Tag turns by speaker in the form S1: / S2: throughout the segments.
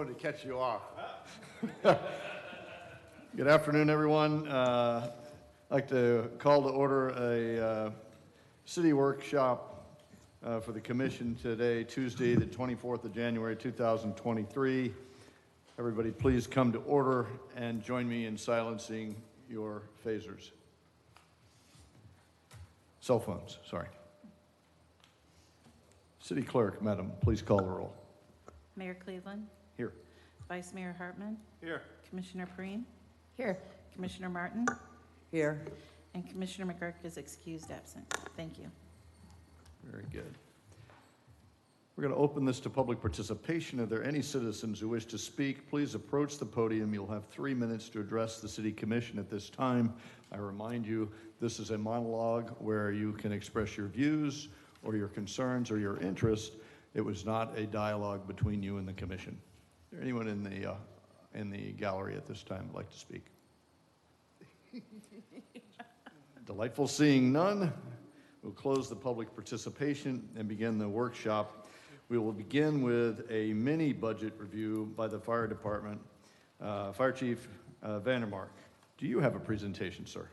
S1: To catch you off. Good afternoon, everyone. I'd like to call to order a city workshop for the commission today, Tuesday, the 24th of January, 2023. Everybody, please come to order and join me in silencing your phasers. Cell phones, sorry. City Clerk, Madam, please call the roll.
S2: Mayor Cleveland.
S1: Here.
S2: Vice Mayor Hartman.
S1: Here.
S2: Commissioner Preen.
S3: Here.
S2: Commissioner Martin.
S3: Here.
S2: And Commissioner McGurk is excused absent. Thank you.
S1: Very good. We're going to open this to public participation. Are there any citizens who wish to speak? Please approach the podium. You'll have 3 minutes to address the City Commission at this time. I remind you, this is a monologue where you can express your views or your concerns or your interest. It was not a dialogue between you and the Commission. Is there anyone in the gallery at this time who'd like to speak? Delightful seeing none. We'll close the public participation and begin the workshop. We will begin with a mini budget review by the fire department. Fire Chief Vandermark, do you have a presentation, sir?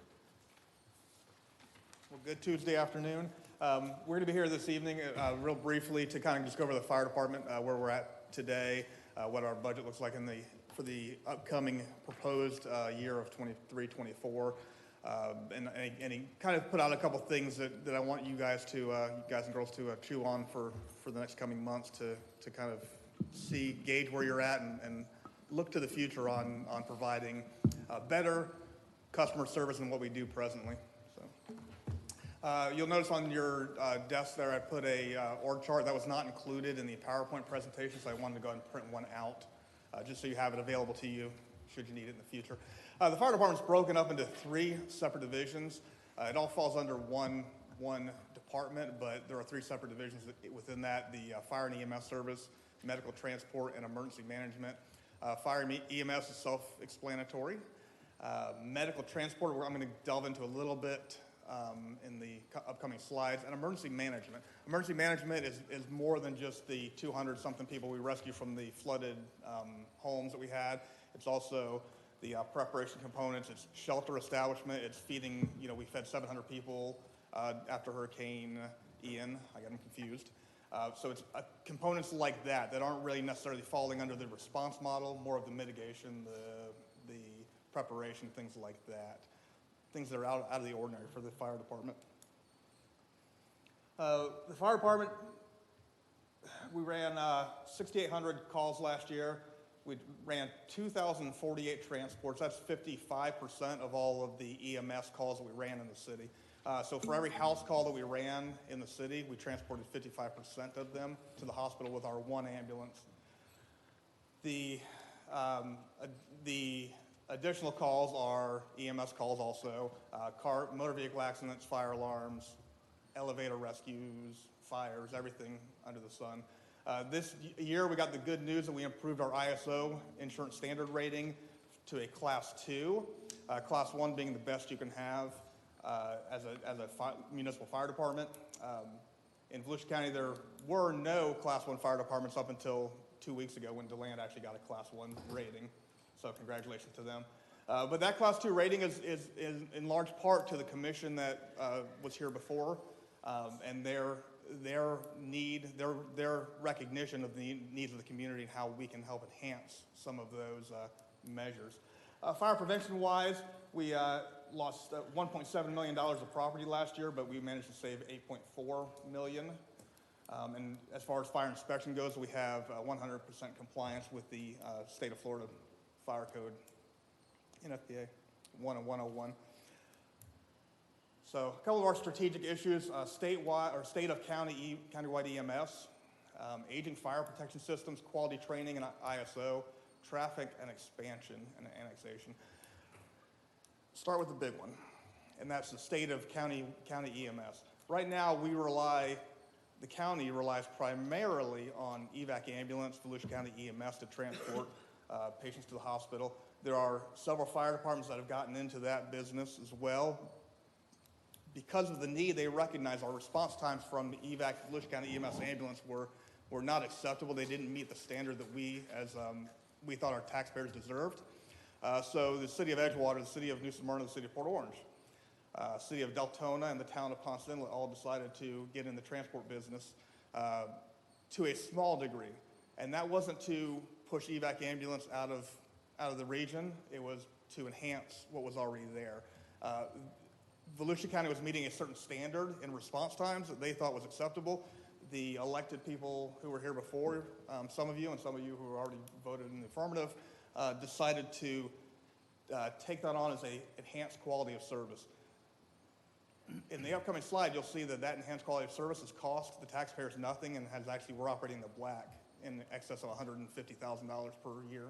S4: Well, good Tuesday afternoon. We're going to be here this evening real briefly to kind of just go over the fire department, where we're at today, what our budget looks like for the upcoming proposed year of 23-24, and kind of put out a couple things that I want you guys and girls to chew on for the next coming months to kind of gauge where you're at and look to the future on providing better customer service than what we do presently. You'll notice on your desk there I put a org chart that was not included in the PowerPoint presentation, so I wanted to go ahead and print one out just so you have it available to you should you need it in the future. The fire department's broken up into 3 separate divisions. It all falls under one department, but there are 3 separate divisions within that: the fire and EMS service, medical transport, and emergency management. Fire and EMS is self-explanatory. Medical transport, I'm going to delve into a little bit in the upcoming slides. And emergency management. Emergency management is more than just the 200-something people we rescued from the flooded homes that we had. It's also the preparation components. It's shelter establishment. It's feeding, we fed 700 people after Hurricane Ian. I got them confused. So it's components like that aren't really necessarily falling under the response model, more of the mitigation, the preparation, things like that. Things that are out of the ordinary for the fire department. The fire department, we ran 6,800 calls last year. We ran 2,048 transports. That's 55% of all of the EMS calls that we ran in the city. So for every house call that we ran in the city, we transported 55% of them to the hospital with our 1 ambulance. The additional calls are EMS calls also, motor vehicle accidents, fire alarms, elevator rescues, fires, everything under the sun. This year we got the good news that we improved our ISO insurance standard rating to a Class 2, Class 1 being the best you can have as a municipal fire department. In Volusia County there were no Class 1 fire departments up until 2 weeks ago when DeLand actually got a Class 1 rating. So congratulations to them. But that Class 2 rating is in large part to the commission that was here before, and their recognition of the needs of the community and how we can help enhance some of those measures. Fire prevention-wise, we lost $1.7 million of property last year, but we managed to save $8.4 million. And as far as fire inspection goes, we have 100% compliance with the state of Florida Fire Code, NFPA 10101. So a couple of our strategic issues: statewide or state of countywide EMS, aging fire protection systems, quality training and ISO, traffic and expansion and annexation. Start with the big one, and that's the state of county EMS. Right now, the county relies primarily on EVAC ambulance, Volusia County EMS to transport patients to the hospital. There are several fire departments that have gotten into that business as well. Because of the need, they recognize our response times from the EVAC Volusia County EMS ambulance were were not acceptable. They didn't meet the standard that we thought our taxpayers deserved. So the city of Edgewater, the city of New Smyrna, the city of Port Orange, city of Deltona, and the town of Ponce Inlet all decided to get in the transport business to a small degree. And that wasn't to push evac ambulance out of the region. It was to enhance what was already there. Volusia County was meeting a certain standard in response times that they thought was acceptable. The elected people who were here before, some of you and some of you who already voted in the affirmative, decided to take that on as an enhanced quality of service. In the upcoming slide, you'll see that enhanced quality of service has cost the taxpayers nothing and we're operating in the black in excess of $150,000 per year.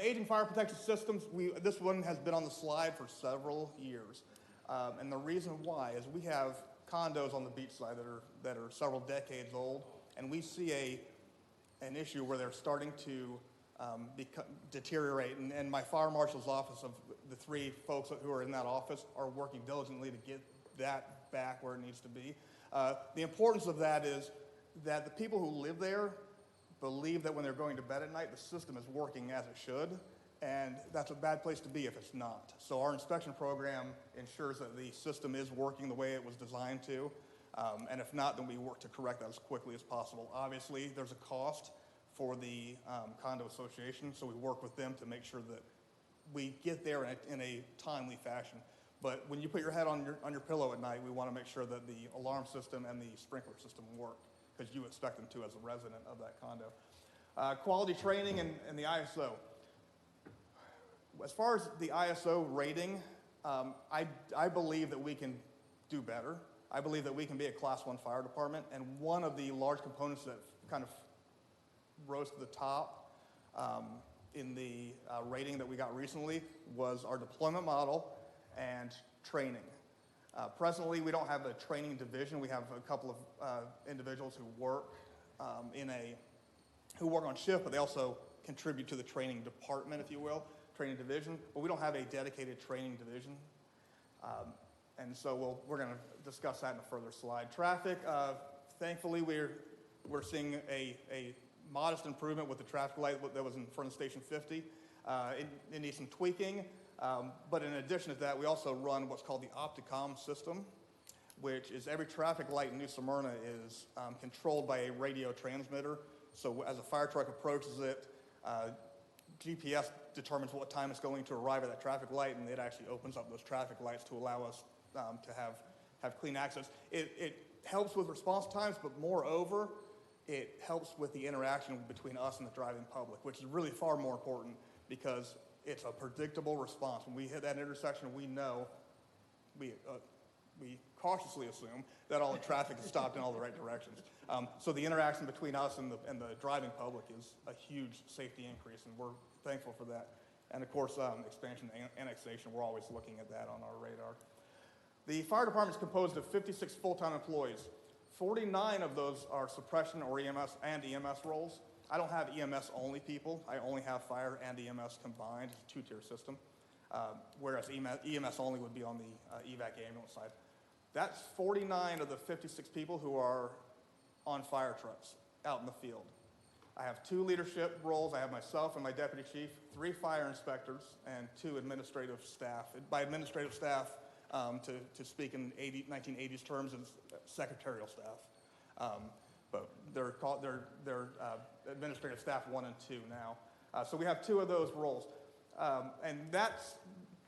S4: Aging fire protection systems, this one has been on the slide for several years. And the reason why is we have condos on the beach side that are several decades old, and we see an issue where they're starting to deteriorate. And my fire marshal's office, of the 3 folks who are in that office, are working diligently to get that back where it needs to be. The importance of that is that the people who live there believe that when they're going to bed at night, the system is working as it should, and that's a bad place to be if it's not. So our inspection program ensures that the system is working the way it was designed to, and if not, then we work to correct that as quickly as possible. Obviously, there's a cost for the condo association, so we work with them to make sure that we get there in a timely fashion. But when you put your head on your pillow at night, we want to make sure that the alarm system and the sprinkler system work, because you expect them to as a resident of that condo. Quality training and the ISO. As far as the ISO rating, I believe that we can do better. I believe that we can be a Class 1 fire department, and one of the large components that kind of rose to the top in the rating that we got recently was our deployment model and training. Presently, we don't have a training division. We have a couple of individuals who work who work on shift, but they also contribute to the training department, if you will, training division. But we don't have a dedicated training division, and so we're going to discuss that in a further slide. Traffic. Thankfully, we're seeing a modest improvement with the traffic light that was in front of Station 50. It needs some tweaking. But in addition to that, we also run what's called the Opticom system, which is every traffic light in New Smyrna is controlled by a radio transmitter. So as a fire truck approaches it, GPS determines what time it's going to arrive at that traffic light, and it actually opens up those traffic lights to allow us to have clean access. It helps with response times, but moreover, it helps with the interaction between us and the driving public, which is really far more important, because it's a predictable response. When we hit that intersection, we know, we cautiously assume that all the traffic is stopped in all the right directions. So the interaction between us and the driving public is a huge safety increase, and we're thankful for that. And of course, expansion and annexation, we're always looking at that on our radar. The fire department is composed of 56 full-time employees. 49 of those are suppression or EMS roles. I don't have EMS-only people. I only have fire and EMS combined. It's a 2-tier system, whereas EMS-only would be on the evac ambulance side. That's 49 of the 56 people who are on fire trucks out in the field. I have 2 leadership roles. I have myself and my deputy chief, 3 fire inspectors, and 2 administrative staff. By administrative staff, to speak in 1980s terms, is secretarial staff. But they're administrative staff 1 and 2 now. So we have 2 of those roles. And that's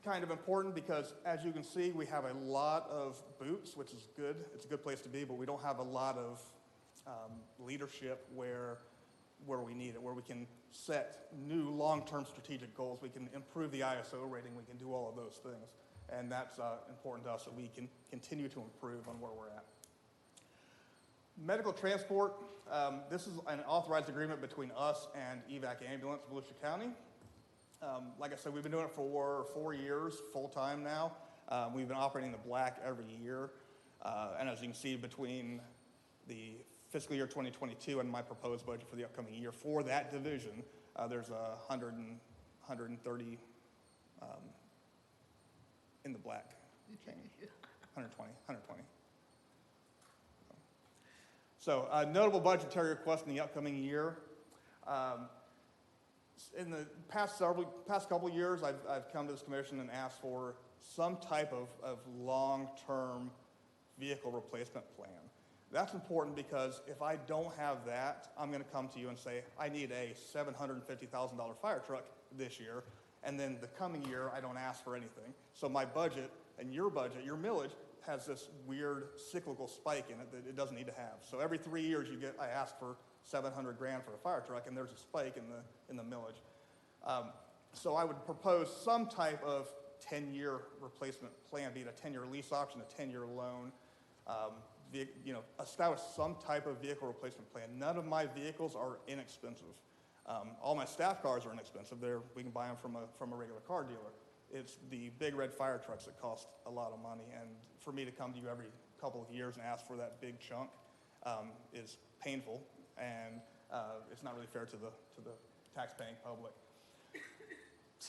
S4: kind of important because, as you can see, we have a lot of boots, which is good. It's a good place to be, but we don't have a lot of leadership where we need it, where we can set new long-term strategic goals. We can improve the ISO rating. We can do all of those things. And that's important to us, that we can continue to improve on where we're at. Medical transport, this is an authorized agreement between us and evac ambulance, Volusia County. Like I said, we've been doing it for 4 years, full-time now. We've been operating the black every year. And as you can see, between the fiscal year 2022 and my proposed budget for the upcoming year for that division, there's 130 in the black. 120. So notable budgetary requests in the upcoming year. Um, in the past couple of years, I've come to this commission and asked for some type of long-term vehicle replacement plan. That's important because if I don't have that, I'm going to come to you and say, I need a $750,000 fire truck this year, and then the coming year, I don't ask for anything. So my budget and your budget, your millage, has this weird cyclical spike in it that it doesn't need to have. So every 3 years, I ask for $700 grand for a fire truck, and there's a spike in the millage. So I would propose some type of 10-year replacement plan, be it a 10-year lease option, a 10-year loan. Establish some type of vehicle replacement plan. None of my vehicles are inexpensive. All my staff cars are inexpensive. We can buy them from a regular car dealer. It's the big red fire trucks that cost a lot of money, and for me to come to you every couple of years and ask for that big chunk is painful, and it's not really fair to the tax-paying public.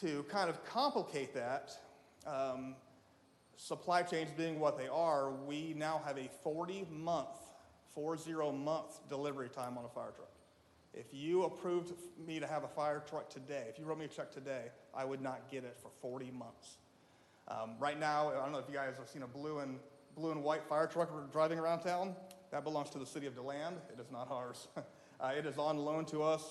S4: To kind of complicate that, supply chains being what they are, we now have a 40-month delivery time on a fire truck. If you approved me to have a fire truck today, if you wrote me a check today, I would not get it for 40 months. Right now, I don't know if you guys have seen a blue and white fire truck driving around town. That belongs to the city of DeLand. It is not ours. It is on loan to us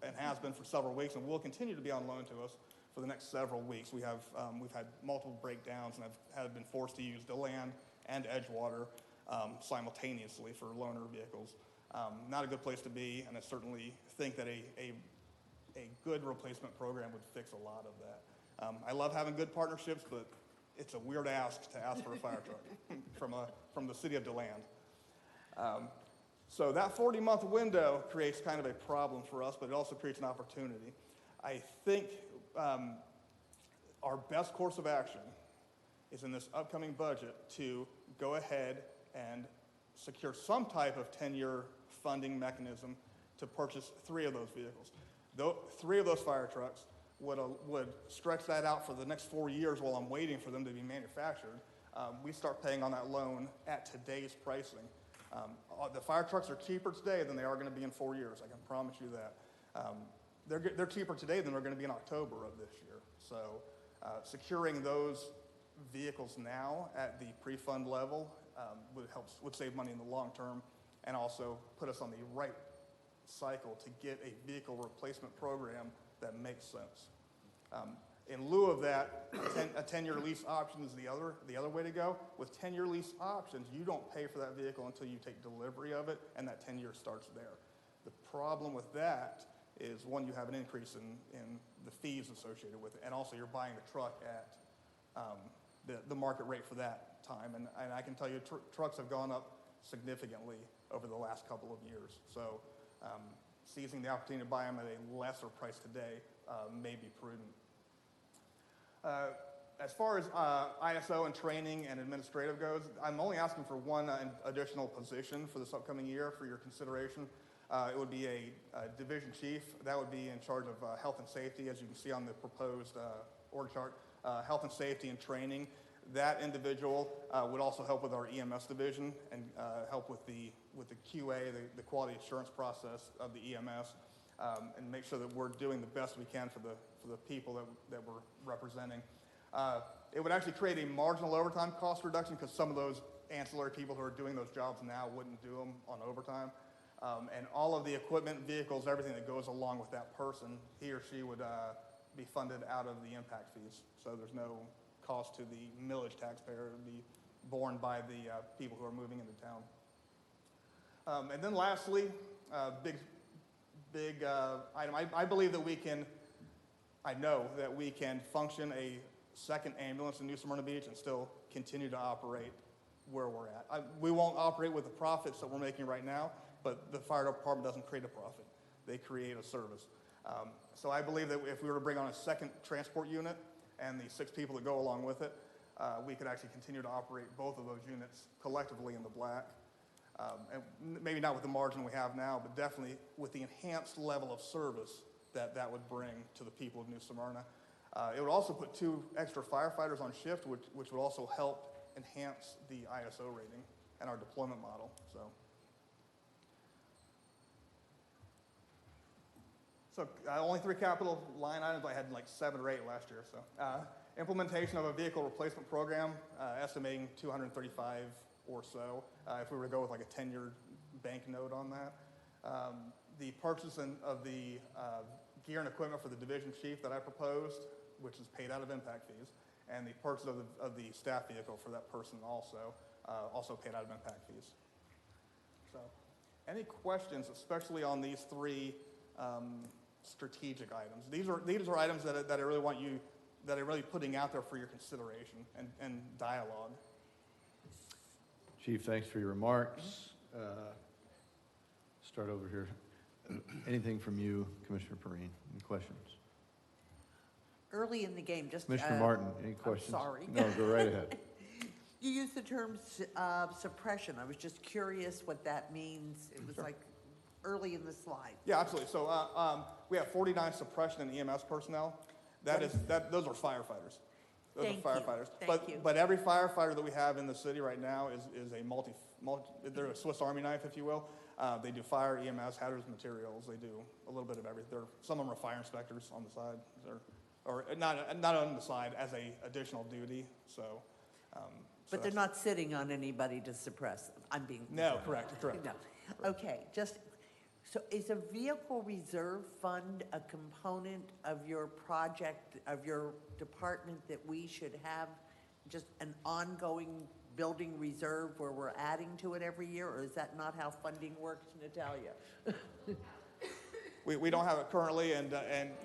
S4: and has been for several weeks, and will continue to be on loan to us for the next several weeks. We've had multiple breakdowns, and have been forced to use DeLand and Edgewater simultaneously for loaner vehicles. Not a good place to be, and I certainly think that a good replacement program would fix a lot of that. I love having good partnerships, but it's a weird ask to ask for a fire truck from the city of DeLand. So that 40-month window creates kind of a problem for us, but it also creates an opportunity. I think our best course of action is in this upcoming budget to go ahead and secure some type of 10-year funding mechanism to purchase 3 of those vehicles. 3 of those fire trucks would stretch that out for the next 4 years while I'm waiting for them to be manufactured. We start paying on that loan at today's pricing. The fire trucks are cheaper today than they are going to be in 4 years. I can promise you that. They're cheaper today than they're going to be in October of this year. So securing those vehicles now at the pre-fund level would save money in the long term, and also put us on the right cycle to get a vehicle replacement program that makes sense. In lieu of that, a 10-year lease option is the other way to go. With 10-year lease options, you don't pay for that vehicle until you take delivery of it, and that 10 years starts there. The problem with that is, one, you have an increase in the fees associated with it, and also you're buying the truck at the market rate for that time. And I can tell you trucks have gone up significantly over the last couple of years. So seizing the opportunity to buy them at a lesser price today may be prudent. As far as ISO and training and administrative goes, I'm only asking for one additional position for this upcoming year for your consideration. It would be a division chief. That would be in charge of health and safety, as you can see on the proposed org chart. Health and safety and training. That individual would also help with our EMS division and help with the QA, the quality assurance process of the EMS, and make sure that we're doing the best we can for the people that we're representing. It would actually create a marginal overtime cost reduction, because some of those ancillary people who are doing those jobs now wouldn't do them on overtime. And all of the equipment, vehicles, everything that goes along with that person, he or she would be funded out of the impact fees. So there's no cost to the millage taxpayer. It would be borne by the people who are moving into town. And then lastly, big item. I believe that I know that we can function a second ambulance in New Smyrna Beach and still continue to operate where we're at. We won't operate with the profits that we're making right now, but the fire department doesn't create a profit. They create a service. So I believe that if we were to bring on a second transport unit and the 6 people that go along with it, we could actually continue to operate both of those units collectively in the black. And maybe not with the margin we have now, but definitely with the enhanced level of service that would bring to the people of New Smyrna. It would also put 2 extra firefighters on shift, which would also help enhance the ISO rating and our deployment model. So So only 3 capital line items. I had like 7 or 8 last year. So implementation of a vehicle replacement program, estimating 235 or so. If we were to go with like a 10-year bank note on that. The purchase of the gear and equipment for the division chief that I proposed, which is paid out of impact fees, and the purchase of the staff vehicle for that person also paid out of impact fees. So, any questions, especially on these 3 strategic items? These are items that I really want you, that I'm really putting out there for your consideration and dialogue.
S1: Chief, thanks for your remarks. Start over here. Anything from you, Commissioner Perrine? Any questions?
S3: Early in the game, just.
S1: Commissioner Martin, any questions?
S3: sorry.
S1: No, go right ahead.
S3: You used the term suppression. I was just curious what that means. It was like early in the slide.
S4: Yeah, absolutely. So we have 49 suppression and EMS personnel. Those are firefighters. Those
S3: Thank
S4: are
S3: you.
S4: firefighters.
S3: Thank you.
S4: But every firefighter that we have in the city right now is a they're a Swiss Army knife, if you will. They do fire, EMS, hazardous materials. They do a little bit of everything. Some of them are fire inspectors on the side, or not on the side as a additional duty. So.
S3: But they're not sitting on anybody to suppress them. I'm being.
S4: No, correct.
S3: No. Okay, so is a vehicle reserve fund a component of your project, of your department, that we should have just an ongoing building reserve where we're adding to it every year, or is that not how funding works, Natalia?
S4: We don't have it currently, and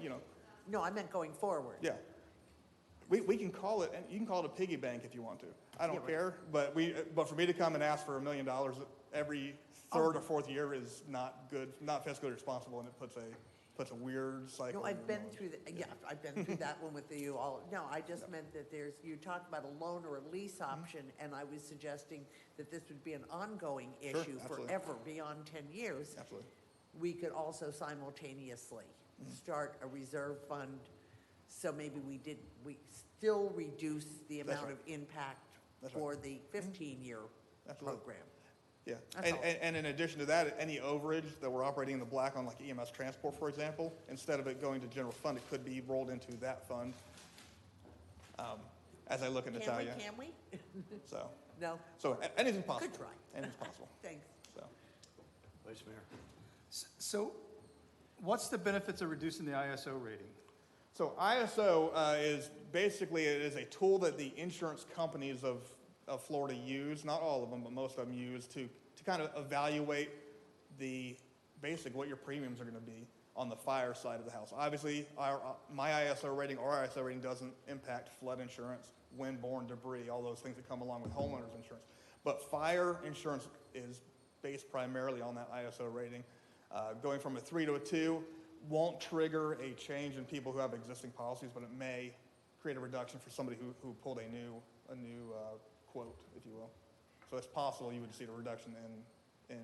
S4: you know.
S3: No, I meant going forward.
S4: Yeah. We can call it, and you can call it a piggy bank if you want to. I don't care, but for me to come and ask for $1 million every third or fourth year is not good, not fiscally responsible, and it puts a weird cycle.
S3: No, I've been through I've been through that one with you all. No, I just meant that you talked about a loan or a lease option, and I was suggesting that this would be an ongoing issue
S4: absolutely.
S3: forever, beyond 10 years.
S4: Absolutely.
S3: We could also simultaneously start a reserve fund, so maybe we still reduce the
S4: That's
S3: amount
S4: right.
S3: of impact
S4: That's
S3: for the 15-year
S4: Absolutely.
S3: program.
S4: Yeah,
S3: That's all.
S4: and in addition to that, any overage that we're operating in the black on, like EMS transport, for example, instead of it going to general fund, it could be rolled into that fund. As I look at Natalia.
S3: Can we?
S4: So
S3: No?
S4: anything's possible.
S3: Good try.
S4: Anything's possible.
S3: Thanks.
S4: So.
S1: Vice Mayor.
S5: So what's the benefits of reducing the ISO rating?
S4: So ISO is basically, it is a tool that the insurance companies of Florida use, not all of them, but most of them use to kind of evaluate what your premiums are going to be on the fire side of the house. Obviously, my ISO rating or our ISO rating doesn't impact flood insurance, windborne debris, all those things that come along with homeowners insurance. But fire insurance is based primarily on that ISO rating. Going from a 3 to a 2 won't trigger a change in people who have existing policies, but it may create a reduction for somebody who pulled a new quote, if you will. So it's possible you would see a reduction in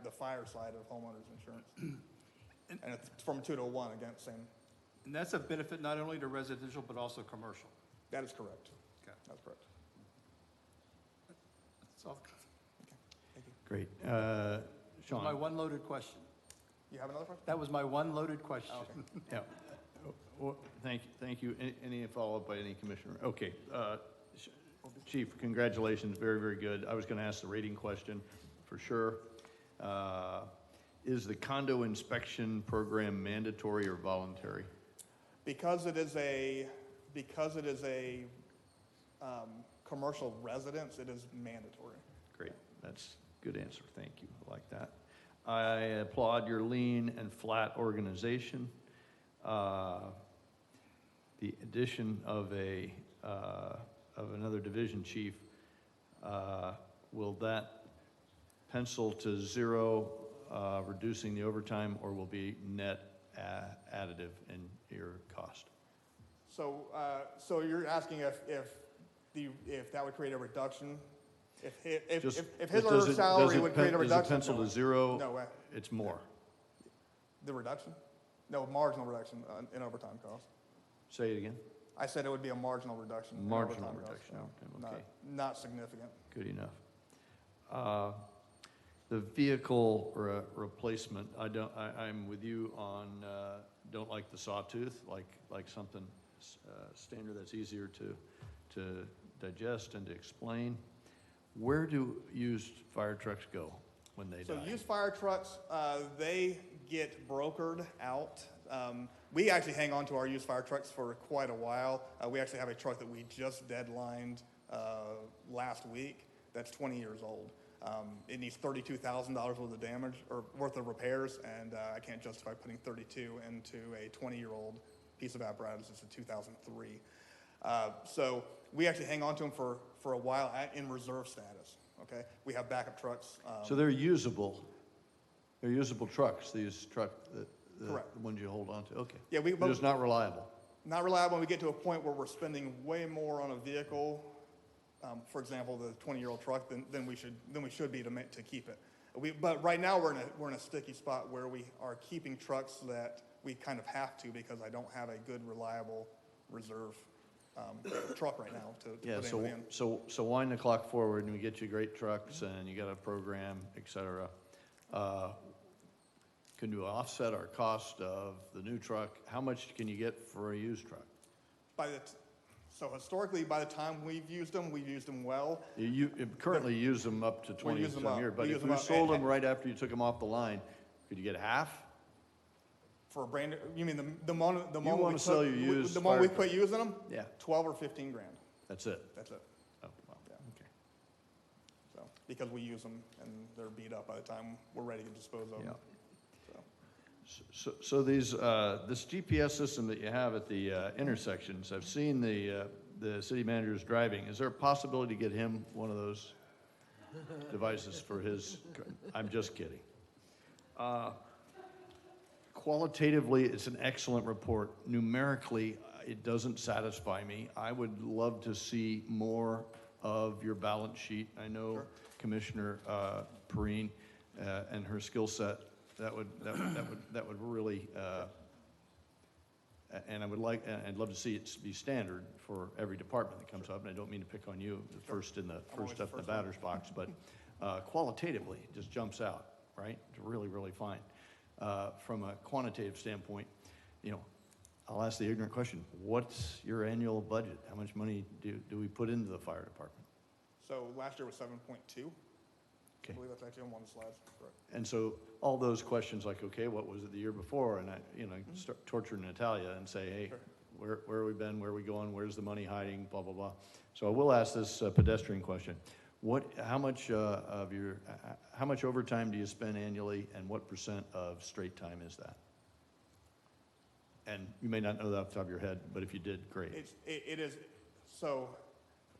S4: the fire side of homeowners insurance. And it's from 2 to 1, again, same.
S5: And that's a benefit not only to residential, but also commercial.
S4: That is correct.
S5: Okay.
S4: That's correct.
S5: That's all.
S4: Thank you.
S1: Great.
S5: My
S1: Sean?
S5: one loaded question.
S4: You have another question?
S5: That was my one loaded question.
S4: Oh, okay.
S1: Yeah. Well, thank you. Any follow-up by any commissioner? Okay. Chief, congratulations. Very, very good. I was going to ask the rating question for sure. Is the condo inspection program mandatory or voluntary?
S4: Because it is a commercial residence, it is mandatory.
S1: Great. That's a good answer. Thank you. I like that. I applaud your lean and flat organization. The addition of another division chief, will that pencil to zero, reducing the overtime, or will be net additive in your cost?
S4: So you're asking if that would create a reduction? If his or her salary would create a reduction?
S1: Does it pencil to zero?
S4: No way.
S1: It's more.
S4: The reduction? No, marginal reduction in overtime cost.
S1: Say it again.
S4: I said it would be a marginal reduction. in
S1: Marginal
S4: overtime cost,
S1: reduction,
S4: so
S1: okay.
S4: Not significant.
S1: Good enough. The vehicle replacement, I'm with you on don't like the sawtooth, like something standard that's easier to digest and to explain. Where do used fire trucks go when they
S4: So
S1: die?
S4: used fire trucks, they get brokered out. We actually hang on to our used fire trucks for quite a while. We actually have a truck that we just deadlined last week that's 20 years old. It needs $32,000 worth of damage or worth of repairs, and I can't justify putting 32 into a 20-year-old piece of apparatus. It's a 2003. So we actually hang on to them for a while in reserve status. Okay, we have backup trucks.
S1: So they're usable. They're usable trucks. These the
S4: Correct.
S1: ones you hold on to. Okay.
S4: Yeah,
S1: They're just not reliable.
S4: Not reliable when we get to a point where we're spending way more on a vehicle, for example, the 20-year-old truck, than we should be to keep it. But right now we're in a sticky spot where we are keeping trucks that we kind of have to because I don't have a good reliable reserve truck right now to
S1: Yeah,
S4: put anything in.
S1: so wind the clock forward and we get you great trucks and you got a program, et cetera. Can you offset our cost of the new truck? How much can you get for a used truck?
S4: So historically, by the time we've used them well.
S1: You currently use them up to 20
S4: use them
S1: some
S4: up.
S1: years, but
S4: We use
S1: if
S4: them
S1: you
S4: up.
S1: sold them right after you took them off the line, could you get half?
S4: For a brand, you mean the moment we
S1: wanna
S4: put-
S1: sell your used
S4: the moment we
S1: fire
S4: quit using them?
S1: Yeah.
S4: 12 or 15 grand.
S1: That's it?
S4: That's it.
S1: Oh, well,
S4: Yeah.
S1: okay.
S4: So because we use them and they're beat up by the time we're ready to dispose of
S1: Yeah.
S4: them. So.
S1: So these, this GPS system that you have at the intersections, I've seen the city manager's driving. Is there a possibility to get him one of those devices for his, I'm just kidding. Qualitatively, it's an excellent report. Numerically, it doesn't satisfy me. I would love to see more of your balance sheet. I know Commissioner Perrine and her skill set, that would really, and I'd love to see it be standard for every department that comes up, and I don't mean to pick on you, the first
S4: always
S1: up in the
S4: the first
S1: batter's box, but qualitatively, it just jumps out, right? It's really, really fine. From a quantitative standpoint, I'll ask the ignorant question, what's your annual budget? How much money do we put into the fire department?
S4: So last year was 7.2. I
S1: Okay.
S4: believe that's actually on one of the slides. Correct.
S1: And so all those questions like, okay, what was it the year before? And I, start torturing Natalia and say, hey,
S4: Sure.
S1: where have we been? Where are we going? Where's the money hiding? Blah, blah, blah. So I will ask this pedestrian question. How much overtime do you spend annually, and what % of straight time is that? And you may not know that off the top of your head, but if you did, great.
S4: It is, so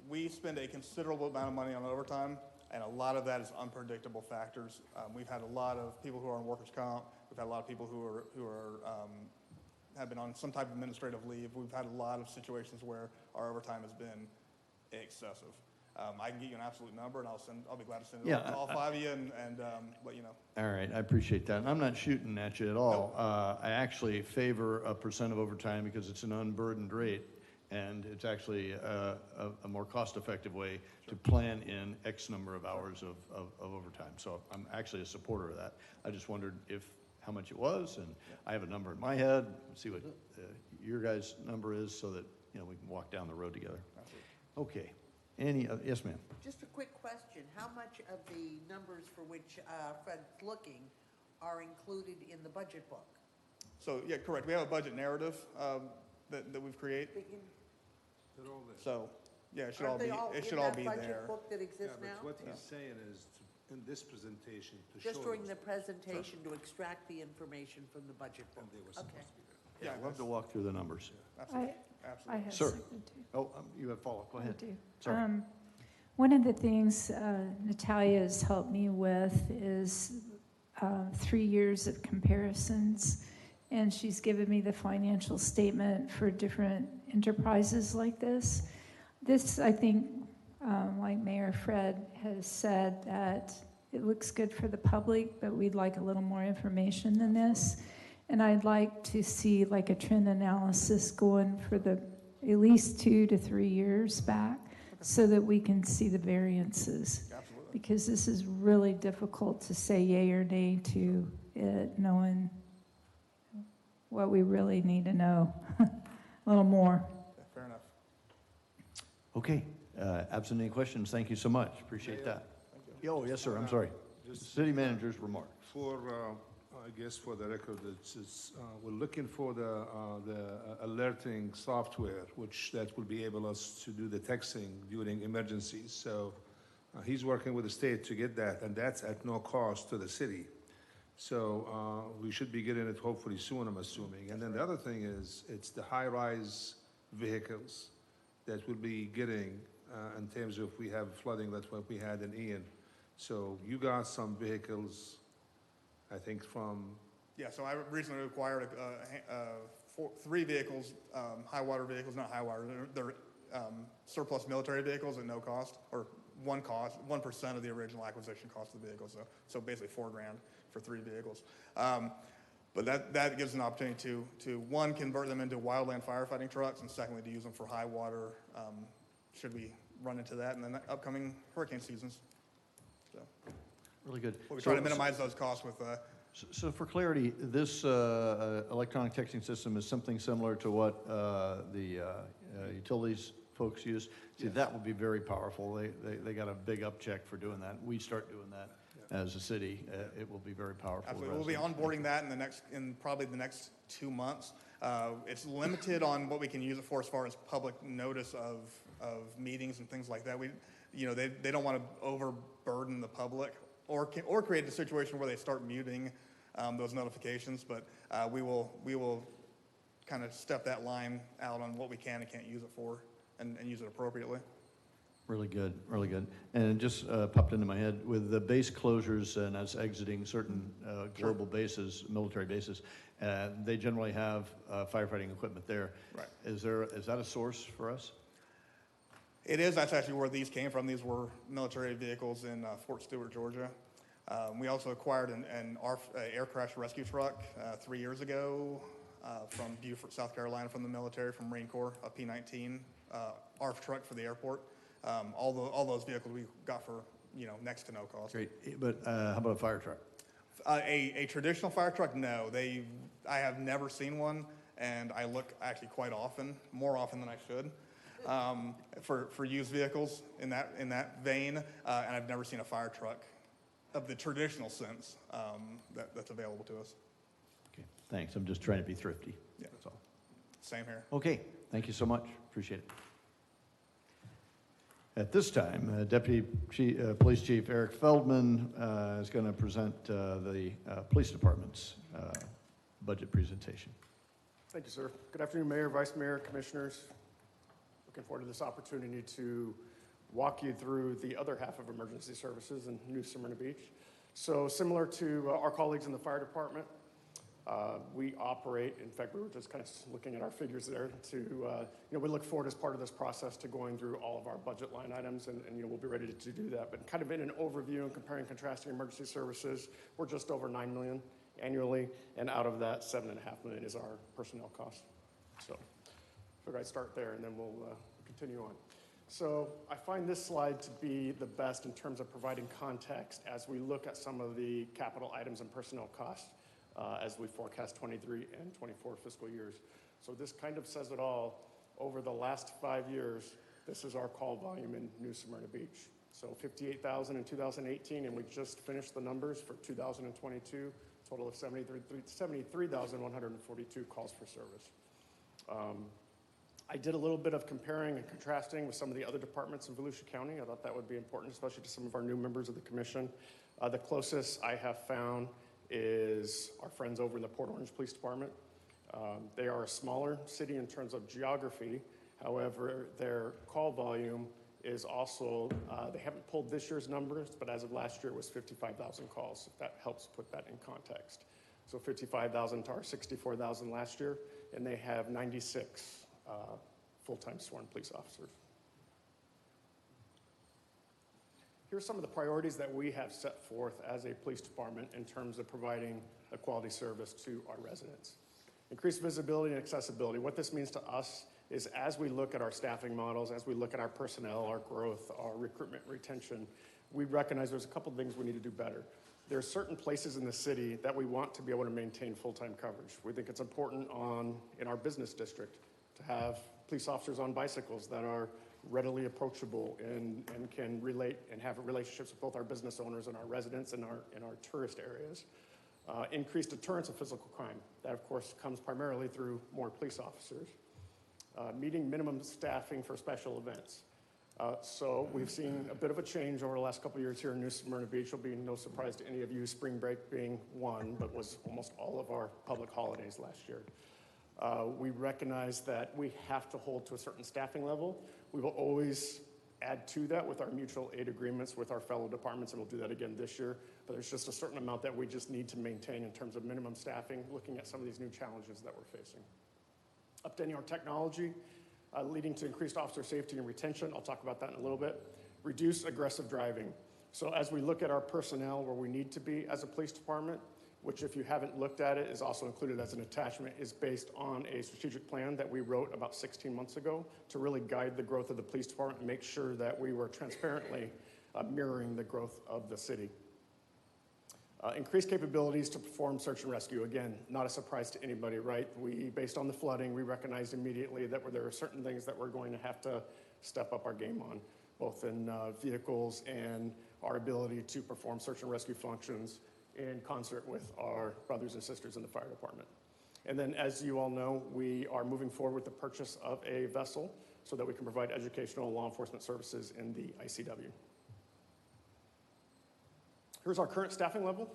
S4: we spend a considerable amount of money on overtime, and a lot of that is unpredictable factors. We've had a lot of people who are on workers' comp. We've had a lot of people who have been on some type of administrative leave. We've had a lot of situations where our overtime has been excessive. I can get you an absolute number, and I'll be glad to send it to all five of you and let you know.
S1: All right, I appreciate that. And I'm not shooting at you at all. I actually favor a % of overtime because it's an unburdened rate, and it's actually a more cost-effective way to plan in X number of hours of overtime. So I'm actually a supporter of that. I just wondered how much it was, and I have a number in my head, see what your guys' number is so that we can walk down the road together. Okay. Yes, ma'am.
S3: Just a quick question. How much of the numbers for which Fred's looking are included in the budget book?
S4: So, yeah, correct. We have a budget narrative that we've created.
S6: They're all there.
S4: So, yeah, it should
S3: Aren't
S4: all
S3: they
S4: be,
S3: all
S4: it should
S3: in
S4: all
S3: that
S4: be
S3: budget
S4: there.
S3: book that
S6: Yeah,
S3: exists
S6: but
S3: now?
S6: what he's saying is, in this presentation, to show.
S3: Just during
S6: us-
S3: the presentation to extract the information from the budget book?
S6: And they were
S3: Okay.
S6: supposed to be there.
S1: Yeah, I'd love to walk through the numbers.
S4: Absolutely.
S7: I
S4: Absolutely.
S7: have
S1: Sir.
S7: something too.
S1: Oh, you have follow-up. Go
S7: I
S1: ahead.
S7: do.
S1: Sorry.
S7: One of the things Natalia has helped me with is 3 years of comparisons, and she's given me the financial statement for different enterprises like this. This, I think, like Mayor Fred has said, that it looks good for the public, but we'd like a little more information than this. And I'd like to see like a trend analysis going for at least 2 to 3 years back, so that we can see the variances.
S4: Absolutely.
S7: Because this is really difficult to say yay or nay to it, knowing what we really need to know, a little more.
S4: Yeah, fair enough.
S1: Okay, absent any questions, thank you so much, appreciate that. Oh, yes, sir, I'm sorry.
S6: Just
S1: City manager's remarks.
S6: for, I guess for the record, we're looking for the alerting software, which that will be able us to do the texting during emergencies. So he's working with the state to get that, and that's at no cost to the city. So we should be getting it hopefully soon, I'm assuming. And then the other thing is, it's the high-rise vehicles that we'll be getting in terms of we have flooding, that's what we had in Ian. So you got some vehicles, I think from,
S4: Yeah, so I recently acquired 3 vehicles, high water vehicles, not high water, they're surplus military vehicles at no cost, or 1% of the original acquisition cost of the vehicle, so basically $4,000 for 3 vehicles. But that gives an opportunity to one, convert them into wildland firefighting trucks, and secondly, to use them for high water, should we run into that in the upcoming hurricane seasons. So
S1: Really good.
S4: we'll try to minimize those costs with,
S1: So for clarity, this electronic texting system is something similar to what the utilities folks use? See, that would be very powerful. They got a big upcheck for doing that. We start doing that as a city, it will be very powerful.
S4: absolutely. We'll be onboarding that in probably the next 2 months. It's limited on what we can use it for as far as public notice of meetings and things like that. They don't want to overburden the public or create a situation where they start muting those notifications, but we will kind of step that line out on what we can and can't use it for and use it appropriately.
S1: Really good, really good. And it just popped into my head, with the base closures and us exiting certain global bases, military bases, they generally have firefighting equipment there.
S4: Right.
S1: Is that a source for us?
S4: It is. That's actually where these came from. These were military vehicles in Fort Stewart, Georgia. We also acquired an air crash rescue truck 3 years ago from Beaufort, South Carolina, from the military, from Marine Corps, a P-19 ARF truck for the airport. All those vehicles we got for next to no cost.
S1: Great, but how about a fire truck?
S4: A traditional fire truck, no. I have never seen one, and I look actually quite often, more often than I should, for used vehicles in that vein, and I've never seen a fire truck of the traditional sense that's available to us.
S1: Okay, thanks. I'm just trying to be thrifty.
S4: Yeah.
S1: That's all.
S4: Same here.
S1: Okay, thank you so much. Appreciate it. At this time, Deputy Police Chief Eric Feldman is going to present the Police Department's budget presentation.
S8: Thank you, sir. Good afternoon, Mayor, Vice Mayor, Commissioners. Looking forward to this opportunity to walk you through the other half of emergency services in New Smyrna Beach. So similar to our colleagues in the fire department, we operate, in fact, we were just kind of looking at our figures there we look forward as part of this process to going through all of our budget line items, and we'll be ready to do that. But kind of in an overview and comparing and contrasting emergency services, we're just over $9 million annually, and out of that, $7.5 million is our personnel cost. So I'd start there, and then we'll continue on. So I find this slide to be the best in terms of providing context as we look at some of the capital items and personnel costs as we forecast 23 and 24 fiscal years. So this kind of says it all. Over the last 5 years, this is our call volume in New Smyrna Beach. So 58,000 in 2018, and we just finished the numbers for 2022, total of 73,142 calls for service. I did a little bit of comparing and contrasting with some of the other departments in Volusia County. I thought that would be important, especially to some of our new members of the commission. The closest I have found is our friends over in the Port Orange Police Department. They are a smaller city in terms of geography. However, their call volume is also, they haven't pulled this year's numbers, but as of last year it was 55,000 calls, if that helps put that in context. So 55,000 to our 64,000 last year, and they have 96 full-time sworn police officers. Here's some of the priorities that we have set forth as a police department in terms of providing a quality service to our residents. Increased visibility and accessibility. What this means to us is as we look at our staffing models, as we look at our personnel, our growth, our recruitment, retention, we recognize there's a couple things we need to do better. there are certain places in the city that we want to be able to maintain full-time coverage. We think it's important in our business district to have police officers on bicycles that are readily approachable and can relate and have relationships with both our business owners and our residents and our tourist areas. Increased deterrence of physical crime. That, of course, comes primarily through more police officers. Meeting minimum staffing for special events. So we've seen a bit of a change over the last couple of years here in New Smyrna Beach. It'll be no surprise to any of you, spring break being one, but was almost all of our public holidays last year. We recognize that we have to hold to a certain staffing level. We will always add to that with our mutual aid agreements with our fellow departments, and we'll do that again this year. But there's just a certain amount that we just need to maintain in terms of minimum staffing, looking at some of these new challenges that we're facing. Updating our technology, leading to increased officer safety and retention. I'll talk about that in a little bit. Reduce aggressive driving. So as we look at our personnel where we need to be as a police department, which if you haven't looked at it is also included as an attachment, is based on a strategic plan that we wrote about 16 months ago to really guide the growth of the police department and make sure that we were transparently mirroring the growth of the city. Increased capabilities to perform search and rescue. Again, not a surprise to anybody, right? Based on the flooding, we recognized immediately that there are certain things that we're going to have to step up our game on, both in vehicles and our ability to perform search and rescue functions in concert with our brothers and sisters in the fire department. And then, as you all know, we are moving forward with the purchase of a vessel so that we can provide educational law enforcement services in the ICW. Here's our current staffing level.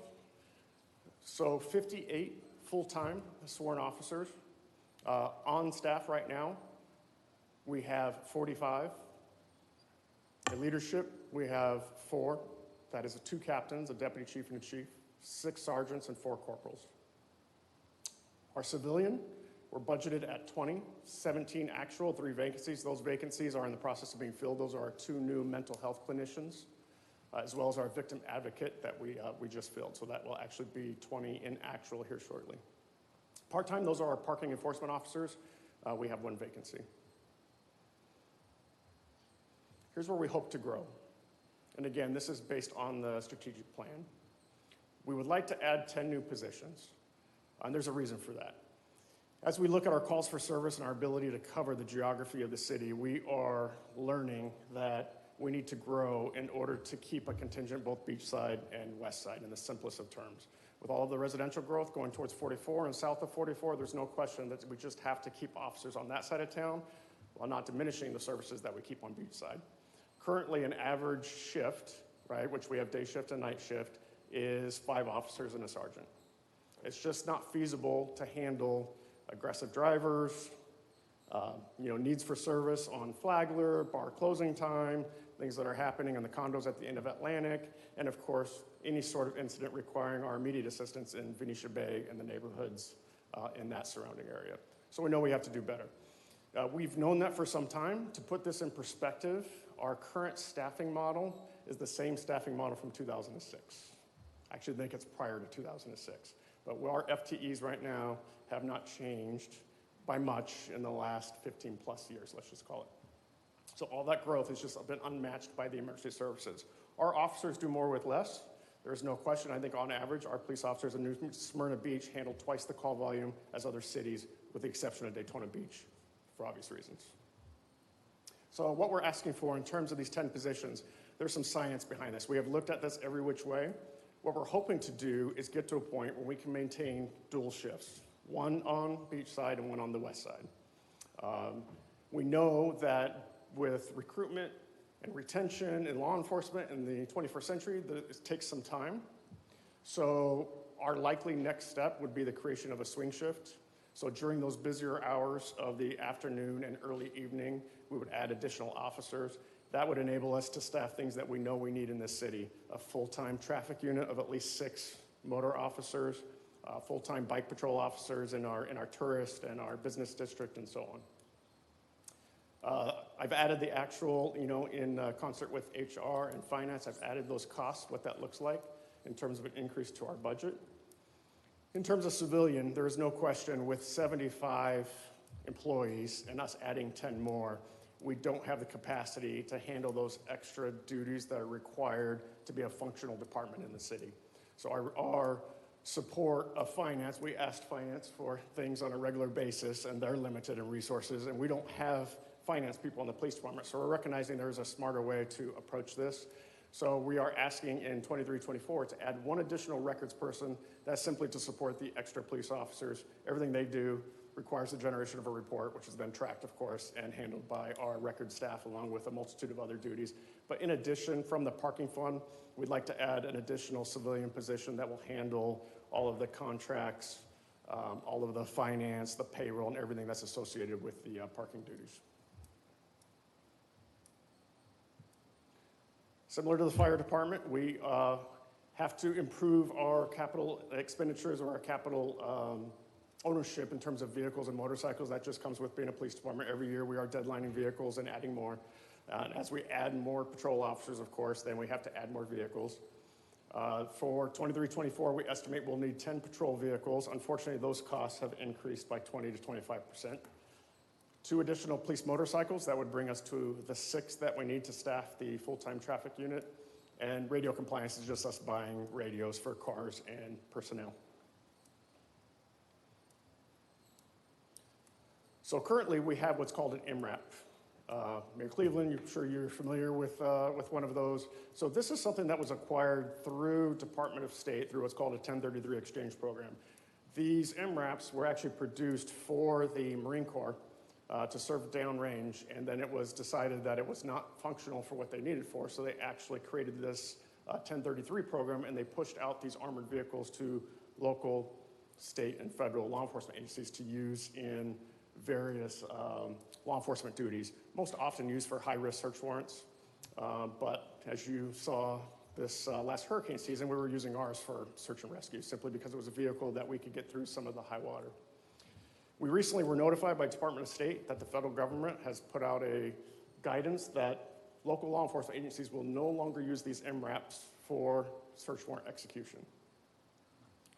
S8: So 58 full-time sworn officers. On staff right now, we have 45. In leadership, we have 4. That is 2 captains, a deputy chief and a chief, 6 sergeants, and 4 corporals. Our civilian, we're budgeted at 20, 17 actual, 3 vacancies. Those vacancies are in the process of being filled. Those are our 2 new mental health clinicians, as well as our victim advocate that we just filled. So that will actually be 20 in actual here shortly. Part-time, those are our parking enforcement officers. We have 1 vacancy. Here's where we hope to grow. And again, this is based on the strategic plan. We would like to add 10 new positions, and there's a reason for that. As we look at our calls for service and our ability to cover the geography of the city, we are learning that we need to grow in order to keep a contingent both beachside and west side in the simplest of terms. With all of the residential growth going towards 44 and south of 44, there's no question that we just have to keep officers on that side of town while not diminishing the services that we keep on beachside. Currently, an average shift, right, which we have day shift and night shift, is 5 officers and a sergeant. It's just not feasible to handle aggressive drivers, needs for service on Flagler, bar closing time, things that are happening in the condos at the end of Atlantic, and of course, any sort of incident requiring our immediate assistance in Venetia Bay and the neighborhoods in that surrounding area. So we know we have to do better. We've known that for some time. To put this in perspective, our current staffing model is the same staffing model from 2006. I actually think it's prior to 2006. But our FTEs right now have not changed by much in the last 15 plus years, let's just call it. So all that growth has just been unmatched by the emergency services. Our officers do more with less. There's no question. I think on average, our police officers in New Smyrna Beach handle twice the call volume as other cities, with the exception of Daytona Beach, for obvious reasons. So what we're asking for in terms of these 10 positions, there's some science behind this. We have looked at this every which way. What we're hoping to do is get to a point where we can maintain dual shifts, 1 on beach side and 1 on the west side. We know that with recruitment and retention and law enforcement in the 21st century, that it takes some time. So our likely next step would be the creation of a swing shift. So during those busier hours of the afternoon and early evening, we would add additional officers. That would enable us to staff things that we know we need in this city: a full-time traffic unit of at least 6 motor officers, full-time bike patrol officers in our tourist and our business district, and so on. I've added the actual, in concert with HR and finance, I've added those costs, what that looks like in terms of an increase to our budget. In terms of civilian, there is no question with 75 employees and us adding 10 more, we don't have the capacity to handle those extra duties that are required to be a functional department in the city. So our support of finance, we asked finance for things on a regular basis, and they're limited in resources, and we don't have finance people in the police department. So we're recognizing there's a smarter way to approach this. So we are asking in 23-24 to add one additional records person. That's simply to support the extra police officers. Everything they do requires the generation of a report, which is then tracked, of course, and handled by our record staff along with a multitude of other duties. But in addition, from the parking fund, we'd like to add an additional civilian position that will handle all of the contracts, all of the finance, the payroll, and everything that's associated with the parking duties. Similar to the fire department, we have to improve our capital expenditures or our capital ownership in terms of vehicles and motorcycles. That just comes with being a police department. Every year we are deadlining vehicles and adding more. And as we add more patrol officers, of course, then we have to add more vehicles. For 23-24, we estimate we'll need 10 patrol vehicles. Unfortunately, those costs have increased by 20 to 25%. 2 additional police motorcycles, that would bring us to the 6 that we need to staff the full-time traffic unit. And radio compliance is just us buying radios for cars and personnel. So currently we have what's called an MRAP. Mayor Cleveland, I'm sure you're familiar with one of those. So this is something that was acquired through Department of State through what's called a 1033 exchange program. These MRAPs were actually produced for the Marine Corps to serve downrange, and then it was decided that it was not functional for what they needed for, so they actually created this 1033 program, and they pushed out these armored vehicles to local, state, and federal law enforcement agencies to use in various law enforcement duties, most often used for high-risk search warrants. But as you saw this last hurricane season, we were using ours for search and rescue, simply because it was a vehicle that we could get through some of the high water. We recently were notified by Department of State that the federal government has put out a guidance that local law enforcement agencies will no longer use these MRAPs for search warrant execution.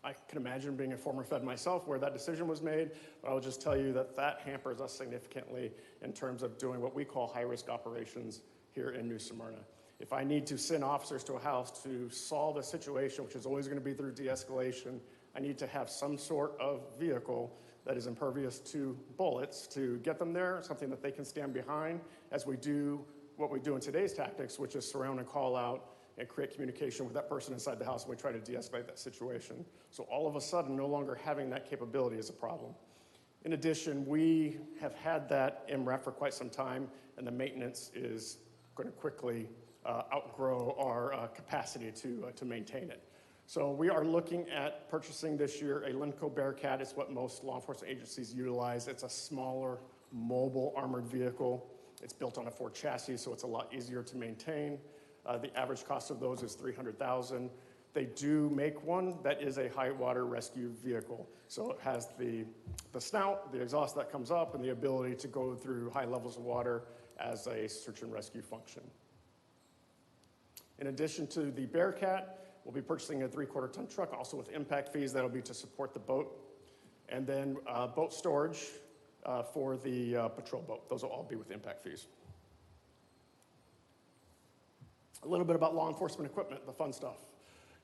S8: I can imagine being a former Fed myself where that decision was made, but I'll just tell you that that hampers us significantly in terms of doing what we call high-risk operations here in New Smyrna. If I need to send officers to a house to solve a situation, which is always going to be through de-escalation, I need to have some sort of vehicle that is impervious to bullets to get them there, something that they can stand behind as we do what we do in today's tactics, which is surround and call out and create communication with that person inside the house, and we try to de-escalate that situation. So all of a sudden, no longer having that capability is a problem. In addition, we have had that MRAP for quite some time, and the maintenance is going to quickly outgrow our capacity to maintain it. So we are looking at purchasing this year a Lenco Bearcat. It's what most law enforcement agencies utilize. It's a smaller, mobile armored vehicle. It's built on a Ford chassis, so it's a lot easier to maintain. The average cost of those is $300,000. They do make one that is a high water rescue vehicle. So it has the snout, the exhaust that comes up, and the ability to go through high levels of water as a search and rescue function. In addition to the Bearcat, we'll be purchasing a 3/4 ton truck, also with impact fees. That'll be to support the boat. And then boat storage for the patrol boat. Those will all be with impact fees. A little bit about law enforcement equipment, the fun stuff.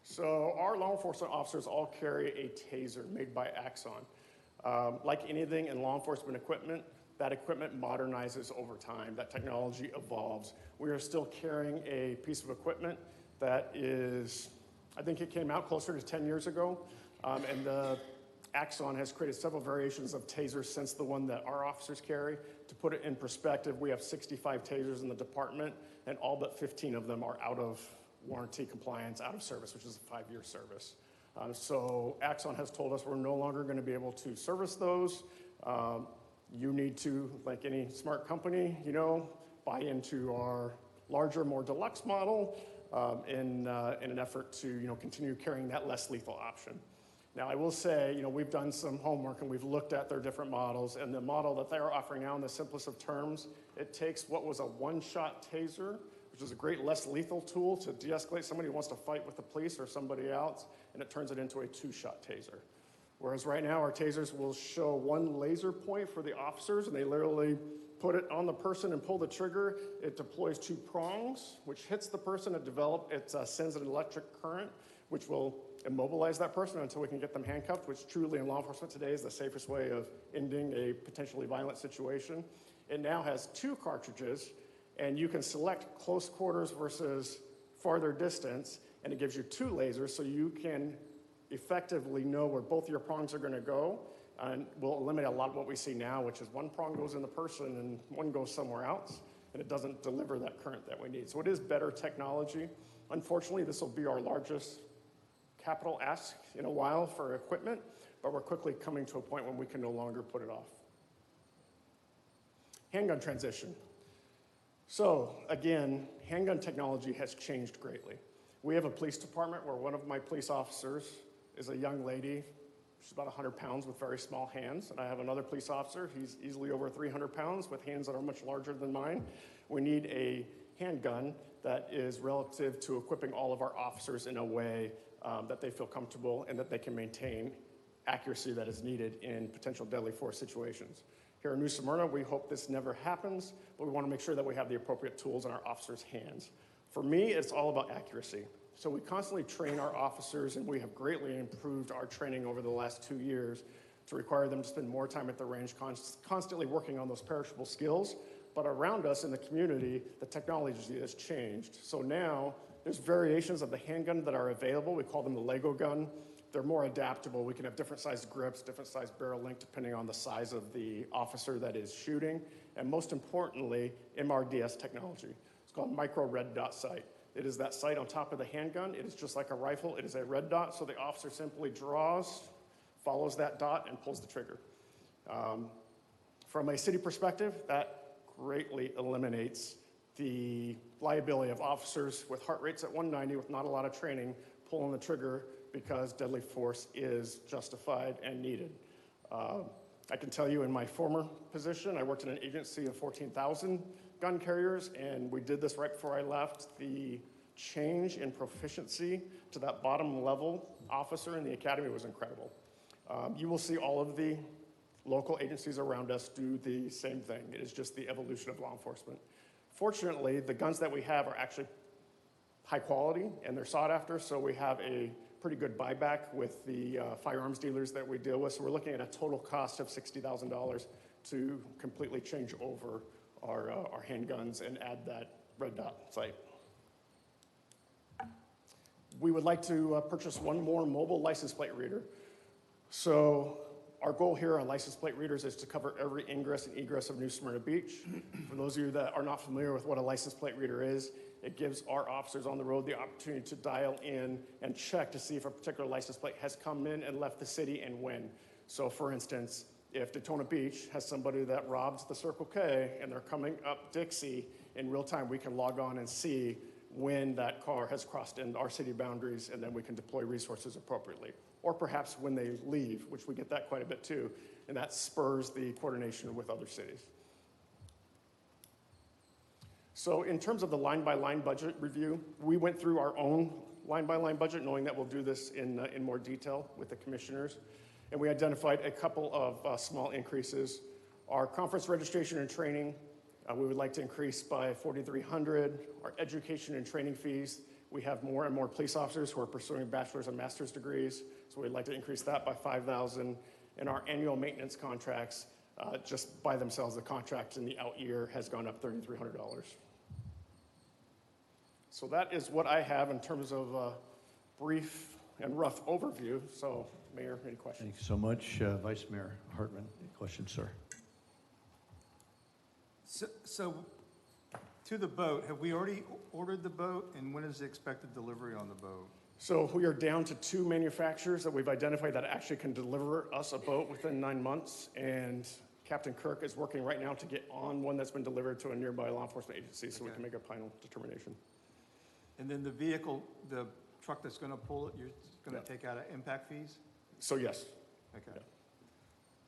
S8: So our law enforcement officers all carry a taser made by Axon. Like anything in law enforcement equipment, that equipment modernizes over time. That technology evolves. We are still carrying a piece of equipment that is, I think it came out closer to 10 years ago, and the Axon has created several variations of tasers since the one that our officers carry. To put it in perspective, we have 65 tasers in the department, and all but 15 of them are out of warranty compliance, out of service, which is a 5-year service. So Axon has told us we're no longer going to be able to service those. You need to, like any smart company, buy into our larger, more deluxe model in an effort to continue carrying that less lethal option. Now, I will say, we've done some homework and we've looked at their different models, and the model that they're offering now in the simplest of terms, it takes what was a one-shot taser, which is a great less lethal tool to de-escalate somebody who wants to fight with the police or somebody else, and it turns it into a 2-shot taser. Whereas right now, our tasers will show one laser point for the officers, and they literally put it on the person and pull the trigger. It deploys 2 prongs, which hits the person. It sends an electric current, which will immobilize that person until we can get them handcuffed, which truly in law enforcement today is the safest way of ending a potentially violent situation. It now has 2 cartridges, and you can select close quarters versus farther distance, and it gives you 2 lasers so you can effectively know where both your prongs are going to go, and will eliminate a lot of what we see now, which is 1 prong goes in the person and 1 goes somewhere else, and it doesn't deliver that current that we need. So it is better technology. Unfortunately, this will be our largest capital ask in a while for equipment, but we're quickly coming to a point when we can no longer put it off. Handgun transition. So again, handgun technology has changed greatly. We have a police department where one of my police officers is a young lady. She's about 100 pounds with very small hands. And I have another police officer. He's easily over 300 pounds with hands that are much larger than mine. We need a handgun that is relative to equipping all of our officers in a way that they feel comfortable and that they can maintain accuracy that is needed in potential deadly force situations. Here in New Smyrna, we hope this never happens, but we want to make sure that we have the appropriate tools in our officers' hands. For me, it's all about accuracy. So we constantly train our officers, and we have greatly improved our training over the last 2 years to require them to spend more time at the range, constantly working on those perishable skills. But around us in the community, the technology has changed. So now there's variations of the handgun that are available. We call them the Lego gun. They're more adaptable. We can have different sized grips, different sized barrel length, depending on the size of the officer that is shooting. And most importantly, MRDS technology. It's called micro red dot sight. It is that sight on top of the handgun. It is just like a rifle. It is a red dot, so the officer simply draws, follows that dot, and pulls the trigger. From a city perspective, that greatly eliminates the liability of officers with heart rates at 190 with not a lot of training pulling the trigger because deadly force is justified and needed. I can tell you in my former position, I worked in an agency of 14,000 gun carriers, and we did this right before I left. The change in proficiency to that bottom level officer in the academy was incredible. You will see all of the local agencies around us do the same thing. It is just the evolution of law enforcement. Fortunately, the guns that we have are actually high quality and they're sought after, so we have a pretty good buyback with the firearms dealers that we deal with. So we're looking at a total cost of $60,000 to completely change over our handguns and add that red dot sight. We would like to purchase 1 more mobile license plate reader. So our goal here on license plate readers is to cover every ingress and egress of New Smyrna Beach. For those of you that are not familiar with what a license plate reader is, it gives our officers on the road the opportunity to dial in and check to see if a particular license plate has come in and left the city and when. So for instance, if Daytona Beach has somebody that robs the Circle K and they're coming up Dixie, in real time we can log on and see when that car has crossed into our city boundaries, and then we can deploy resources appropriately. Or perhaps when they leave, which we get that quite a bit too, and that spurs the coordination with other cities. So in terms of the line-by-line budget review, we went through our own line-by-line budget, knowing that we'll do this in more detail with the commissioners. And we identified a couple of small increases. Our conference registration and training, we would like to increase by $4,300. Our education and training fees, we have more and more police officers who are pursuing bachelor's and master's degrees, so we'd like to increase that by $5,000. And our annual maintenance contracts, just by themselves, the contract in the out year has gone up $3,300. So that is what I have in terms of a brief and rough overview. So, Mayor, any questions?
S1: Thank you so much. Vice Mayor Hartman, any questions, sir?
S5: So to the boat, have we already ordered the boat, and when is the expected delivery on the boat?
S8: So we are down to 2 manufacturers that we've identified that actually can deliver us a boat within 9 months, and Captain Kirk is working right now to get on one that's been delivered to a nearby law enforcement agency so we can make a final determination.
S5: And then the vehicle, the truck that's going to pull it, you're going to take out impact fees?
S8: So yes.
S5: Okay.
S8: Yeah.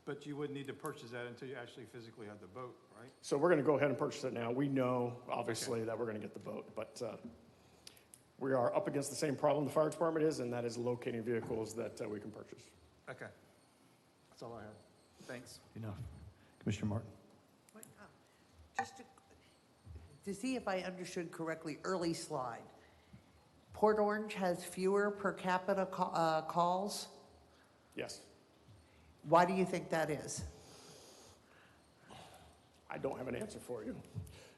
S5: But you wouldn't need to purchase that until you actually physically have the boat, right?
S8: So we're going to go ahead and purchase it now. We know, obviously, that we're going to get the boat, but we are up against the same problem the fire department is, and that is locating vehicles that we can purchase.
S5: Okay. That's all I have. Thanks.
S1: Enough. Commissioner Martin.
S3: Just to see if I understood correctly, early slide. Port Orange has fewer per capita calls.
S8: Yes.
S3: Why do you think that is?
S8: I don't have an answer for you.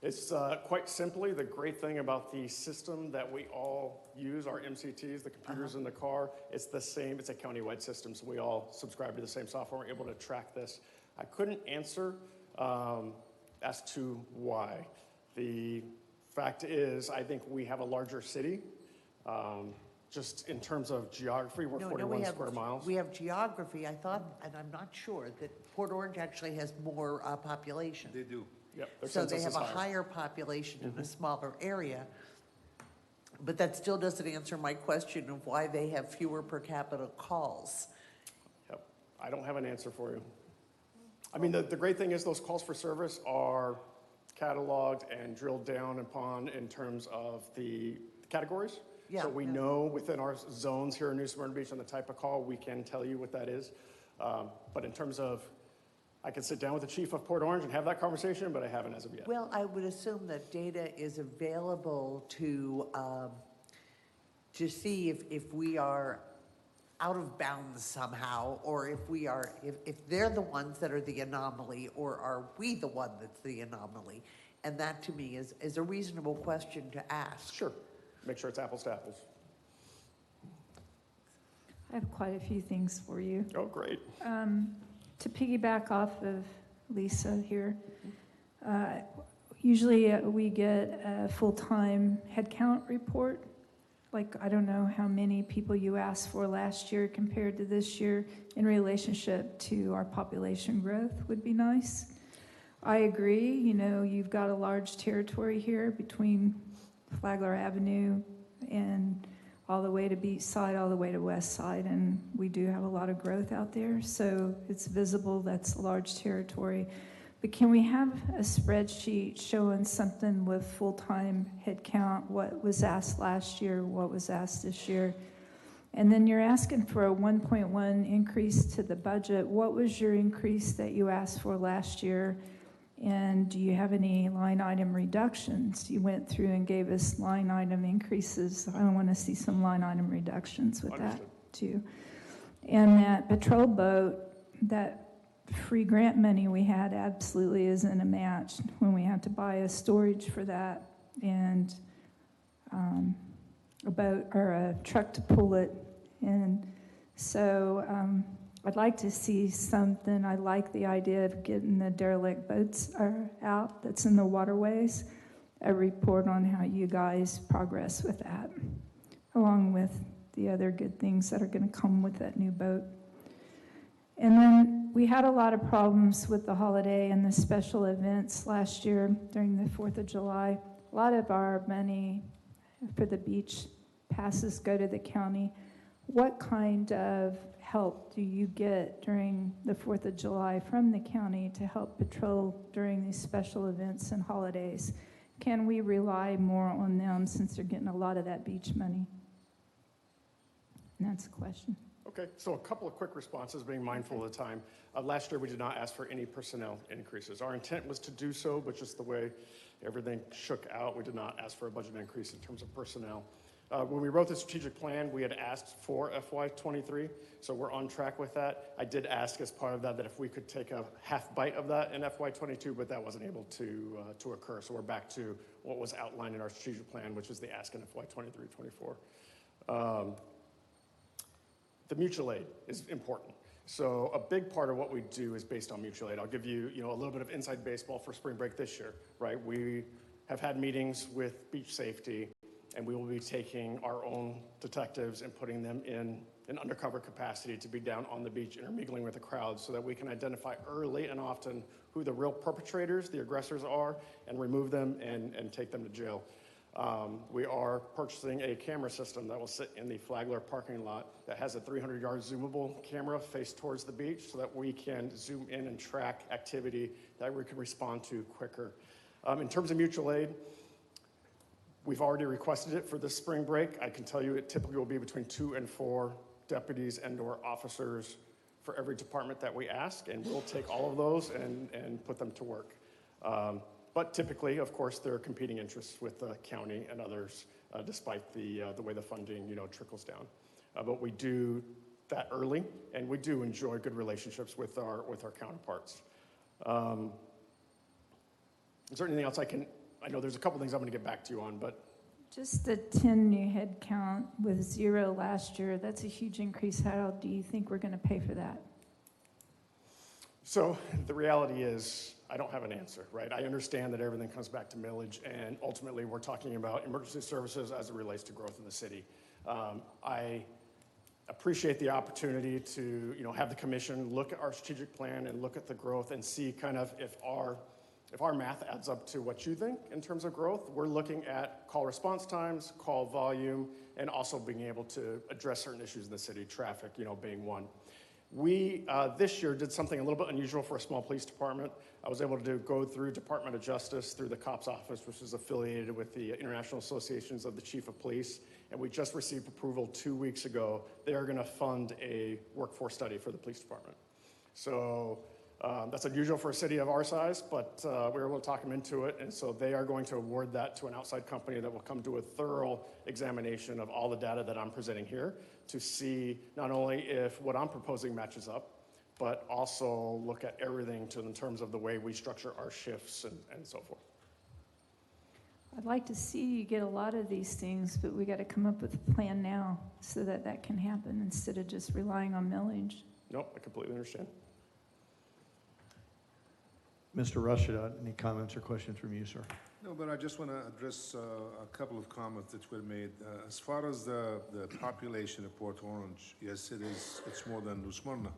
S8: It's quite simply the great thing about the system that we all use, our MCTs, the computers in the car, it's the same, it's a countywide system, so we all subscribe to the same software, we're able to track this. I couldn't answer as to why. The fact is, I think we have a larger city. Just in terms of geography, we're 41 square miles.
S3: We have geography. I thought, and I'm not sure, that Port Orange actually has more population.
S6: They do.
S8: Yep, their
S3: So they
S8: census
S3: have
S8: is
S3: a
S8: higher.
S3: higher population in a smaller area. But that still doesn't answer my question of why they have fewer per capita calls.
S8: Yep, I don't have an answer for you. I mean, the great thing is those calls for service are cataloged and drilled down upon in terms of the categories.
S3: Yeah,
S8: So we
S3: yeah.
S8: know within our zones here in New Smyrna Beach on the type of call, we can tell you what that is. But in terms of, I can sit down with the chief of Port Orange and have that conversation, but I haven't as of yet.
S3: Well, I would assume that data is available to see if we are out of bounds somehow, or if they're the ones that are the anomaly, or are we the one that's the anomaly? And that to me is a reasonable question to ask.
S8: Sure, make sure it's apples to apples.
S7: I have quite a few things for you.
S8: Oh, great.
S7: To piggyback off of Lisa here, usually we get a full-time headcount report. Like, I don't know how many people you asked for last year compared to this year in relationship to our population growth would be nice. I agree, you know, you've got a large territory here between Flagler Avenue and all the way to Beach Side, all the way to West Side, and we do have a lot of growth out there, so it's visible, that's a large territory. But can we have a spreadsheet showing something with full-time head count, what was asked last year, what was asked this year? And then you're asking for a 1.1 increase to the budget. What was your increase that you asked for last year? And do you have any line item reductions? You went through and gave us line item increases. I want to see some line item reductions with that
S8: Understood.
S7: too. And that patrol boat, that free grant money we had absolutely isn't a match when we had to buy a storage for that and a boat or a truck to pull it. And so I'd like to see something. I like the idea of getting the derelict boats out that's in the waterways, a report on how you guys progress with that, along with the other good things that are going to come with that new boat. And then we had a lot of problems with the holiday and the special events last year during the 4th of July. A lot of our money for the beach passes go to the county. What kind of help do you get during the 4th of July from the county to help patrol during these special events and holidays? Can we rely more on them since they're getting a lot of that beach money? And that's the question.
S8: Okay, so a couple of quick responses, being mindful of the time. Last year, we did not ask for any personnel increases. Our intent was to do so, but just the way everything shook out, we did not ask for a budget increase in terms of personnel. When we wrote the strategic plan, we had asked for FY23, so we're on track with that. I did ask as part of that if we could take a half bite of that in FY22, but that wasn't able to occur. So we're back to what was outlined in our strategic plan, which is the ask in FY23-24. The mutual aid is important. So a big part of what we do is based on mutual aid. I'll give you, a little bit of inside baseball for spring break this year, right? We have had meetings with beach safety, and we will be taking our own detectives and putting them in an undercover capacity to be down on the beach intermingling with the crowd so that we can identify early and often who the real perpetrators, the aggressors are, and remove them and take them to jail. We are purchasing a camera system that will sit in the Flagler parking lot that has a 300-yard zoomable camera faced towards the beach so that we can zoom in and track activity that we can respond to quicker. In terms of mutual aid, we've already requested it for this spring break. I can tell you it typically will be between 2 and 4 deputies and/or officers for every department that we ask, and we'll take all of those and put them to work. But typically, of course, there are competing interests with the county and others, despite the way the funding, trickles down. But we do that early, and we do enjoy good relationships with our counterparts. Is there anything else I know there's a couple things I'm going to get back to you on, but
S7: Just the 10 new head count with 0 last year, that's a huge increase. How do you think we're going to pay for that?
S8: so the reality is, I don't have an answer, right? I understand that everything comes back to millage, and ultimately, we're talking about emergency services as it relates to growth in the city. I appreciate the opportunity to, have the commission look at our strategic plan and look at the growth and see kind of if our math adds up to what you think in terms of growth. We're looking at call response times, call volume, and also being able to address certain issues in the city, traffic, being one. We, this year, did something a little bit unusual for a small police department. I was able to go through Department of Justice, through the COPS office, which is affiliated with the International Associations of the Chief of Police, and we just received approval 2 weeks ago. They are going to fund a workforce study for the police department. So that's unusual for a city of our size, but we were able to talk them into it, and so they are going to award that to an outside company that will come do a thorough examination of all the data that I'm presenting here to see not only if what I'm proposing matches up, but also look at everything in terms of the way we structure our shifts and so forth.
S7: I'd like to see you get a lot of these things, but we got to come up with a plan now so that that can happen instead of just relying on millage.
S8: Nope, I completely understand.
S1: Mr. Ruscha, any comments or questions from you, sir?
S6: No, but I just want to address a couple of comments that were made. As far as the population of Port Orange, yes, it's more than New Smyrna.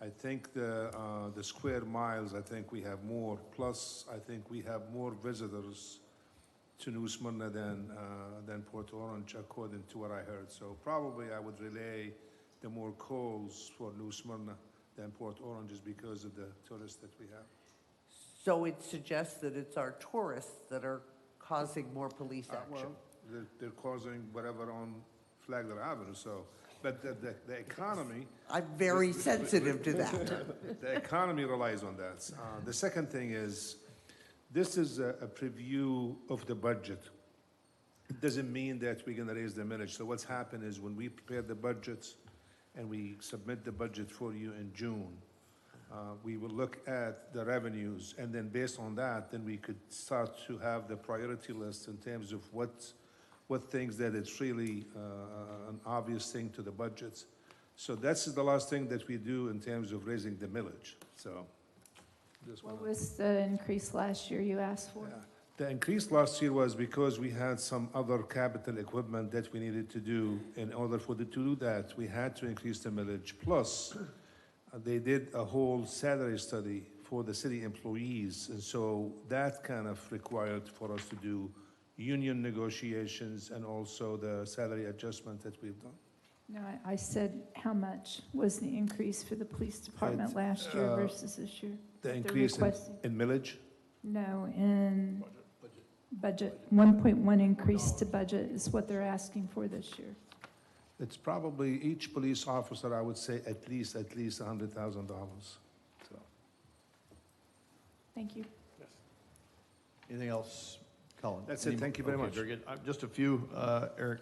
S6: I think the square miles, I think we have more. Plus, I think we have more visitors to New Smyrna than Port Orange, according to what I heard. So probably I would relay the more calls for New Smyrna than Port Orange is because of the tourists that we have.
S3: So it suggests that it's our tourists that are causing more police action.
S6: Well, they're causing whatever on Flagler Avenue, so, but the economy.
S3: I'm very sensitive to that.
S6: The economy relies on that. The second thing is, this is a preview of the budget. It doesn't mean that we're gonna raise the millage. So what's happened is when we prepare the budgets and we submit the budget for you in June, we will look at the revenues, and then based on that, then we could start to have the priority list in terms of what things that it's really an obvious thing to the budgets. So that's the last thing that we do in terms of raising the millage. So,
S7: What was the increase last year you asked for?
S6: yeah. The increase last year was because we had some other capital equipment that we needed to do. In order to do that, we had to increase the millage. Plus, they did a whole salary study for the city employees, and so that kind of required for us to do union negotiations and also the salary adjustment that we've done.
S7: No, I said how much was the increase for the police department last year versus this year?
S6: The
S7: They're
S6: increase
S7: requesting.
S6: in millage?
S7: No, in budget, 1.1 increase to budget is what they're asking for this year.
S6: It's probably each police officer, I would say, at least $100,000. So,
S7: Thank you.
S1: Anything else, Colin?
S6: That's it. Thank you very
S1: Okay,
S6: much.
S1: Very good. Just a few, Eric.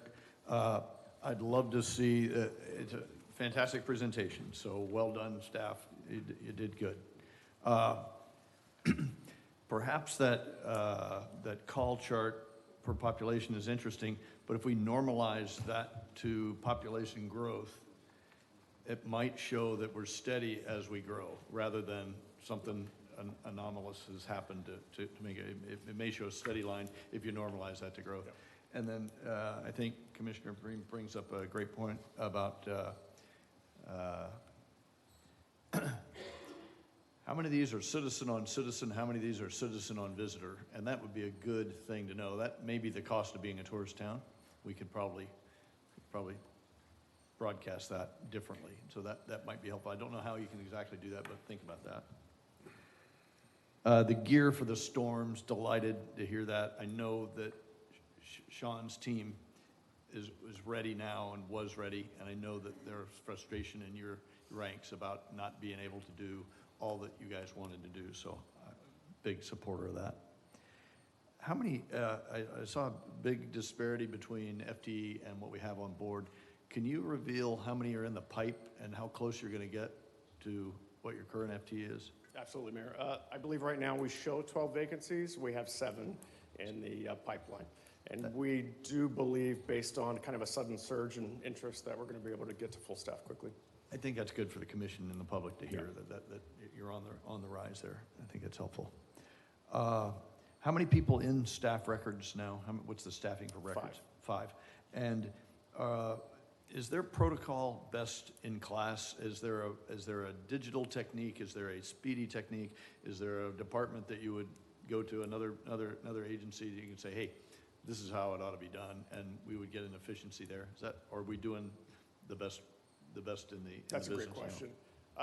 S1: I'd love to see, it's a fantastic presentation, so well done, staff. You did good. Perhaps that call chart per population is interesting, but if we normalize that to population growth, it might show that we're steady as we grow, rather than something anomalous has happened to make it. It may show a steady line if you normalize that to growth. Yeah. And then I think Commissioner Breen brings up a great point about how many of these are citizen on citizen, how many of these are citizen on visitor, and that would be a good thing to know. That may be the cost of being a tourist town. We could probably broadcast that differently, so that might be helpful. I don't know how you can exactly do that, but think about that. The gear for the storms, delighted to hear that. I know that Sean's team is ready now and was ready, and I know that there's frustration in your ranks about not being able to do all that you guys wanted to do, so big supporter of that. How many, I saw a big disparity between FTE and what we have on board. Can you reveal how many are in the pipe and how close you're going to get to what your current FTE is?
S8: Absolutely, Mayor. I believe right now we show 12 vacancies. We have 7 in the pipeline. And we do believe, based on kind of a sudden surge in interest, that we're going to be able to get to full staff quickly.
S1: I think that's good for the commission and the public to hear that you're on the rise there. I think it's helpful. How many people in staff records now? What's the staffing for records? 5. And is there protocol best in class? Is there a digital technique? Is there a speedy technique? Is there a department that you would go to another agency that you can say, hey, this is how it ought to be done, and we would get an efficiency there? Is that, or are we doing the best in the
S8: That's a
S1: business
S8: great
S1: now?
S8: question.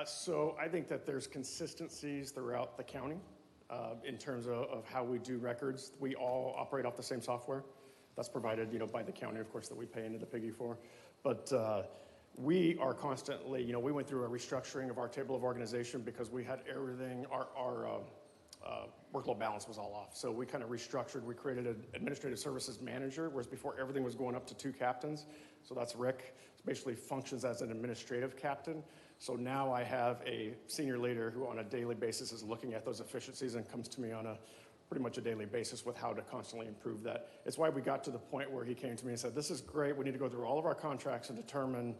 S8: So I think that there's consistencies throughout the county in terms of how we do records. We all operate off the same software. That's provided, by the county, of course, that we pay into the PIGI for. But we are constantly, we went through a restructuring of our table of organization because we had everything, our workload balance was all off. So we kind of restructured. We created an administrative services manager, whereas before everything was going up to 2 captains. So that's Rick. He basically functions as an administrative captain. So now I have a senior leader who on a daily basis is looking at those efficiencies and comes to me on pretty much a daily basis with how to constantly improve that. It's why we got to the point where he came to me and said, this is great. We need to go through all of our contracts and determine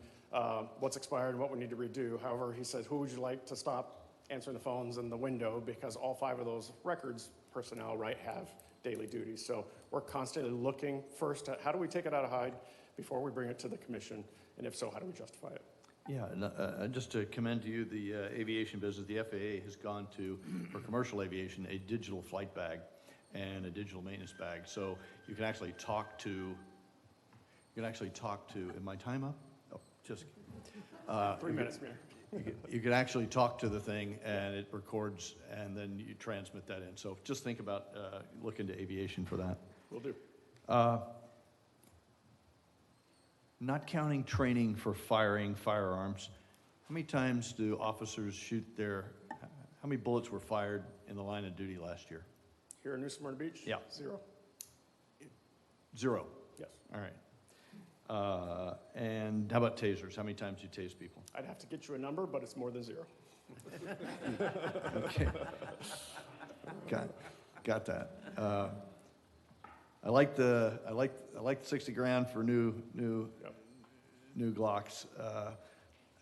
S8: what's expired and what we need to redo. However, he says, who would you like to stop answering the phones in the window? Because all 5 of those records personnel, right, have daily duties. So we're constantly looking first at how do we take it out of Hyde before we bring it to the commission? And if so, how do we justify it?
S1: Yeah, and just to commend to you, the aviation business, the FAA has gone to, for commercial aviation, a digital flight bag and a digital maintenance bag. So you can actually talk to, am my time up? Oh, just.
S8: 3 minutes, Mayor.
S1: You can actually talk to the thing and it records and then you transmit that in. So just think about, look into aviation for that.
S8: Will do.
S1: Not counting training for firing firearms, how many times do officers shoot how many bullets were fired in the line of duty last year?
S8: Here in New Smyrna Beach?
S1: Yeah.
S8: 0.
S1: 0.
S8: Yes.
S1: All right. And how about tasers? How many times do you tase people?
S8: I'd have to get you a number, but it's more than 0.
S1: Okay. Got that. I like the 60 grand for new Glocks.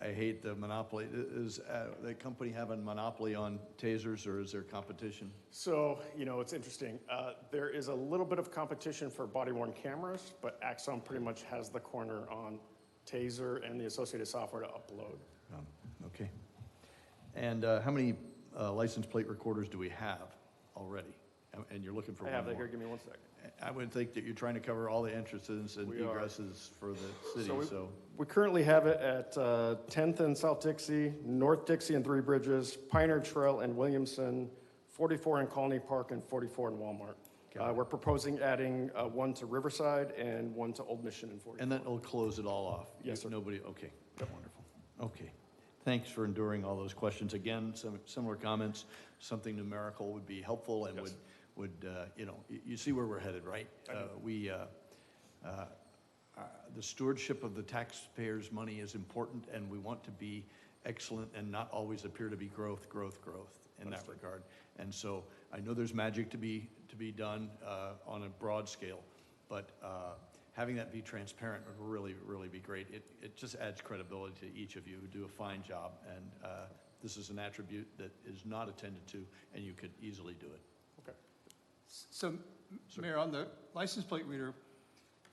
S1: I hate the monopoly. Is the company having monopoly on tasers, or is there competition?
S8: So, it's interesting. There is a little bit of competition for body-worn cameras, but Axon pretty much has the corner on Taser and the associated software to upload.
S1: Okay. And how many license plate recorders do we have already? And you're looking for
S8: I
S1: one
S8: have that
S1: more.
S8: here. Give me 1 second.
S1: I would think that you're trying to cover all the entrances and
S8: We are.
S1: egresses for the city, so.
S8: We currently have it at 10th and South Dixie, North Dixie and Three Bridges, Pioneer Trail and Williamson, 44 in Colony Park, and 44 in Walmart.
S1: Got it.
S8: We're proposing adding 1 to Riverside and 1 to Old Mission and 44.
S1: And that will close it all off?
S8: Yes, sir.
S1: Nobody, okay, wonderful. Okay. Thanks for enduring all those questions. Again, some similar comments, something numerical would be helpful and
S8: Yes.
S1: would you see where we're headed, right? The stewardship of the taxpayers' money is important, and we want to be excellent and not always appear to be growth in that regard. And so I know there's magic to be done on a broad scale, but having that be transparent would really be great. It just adds credibility to each of you who do a fine job, and this is an attribute that is not attended to, and you could easily do it.
S8: Okay.
S5: So, Mayor, on the license plate reader,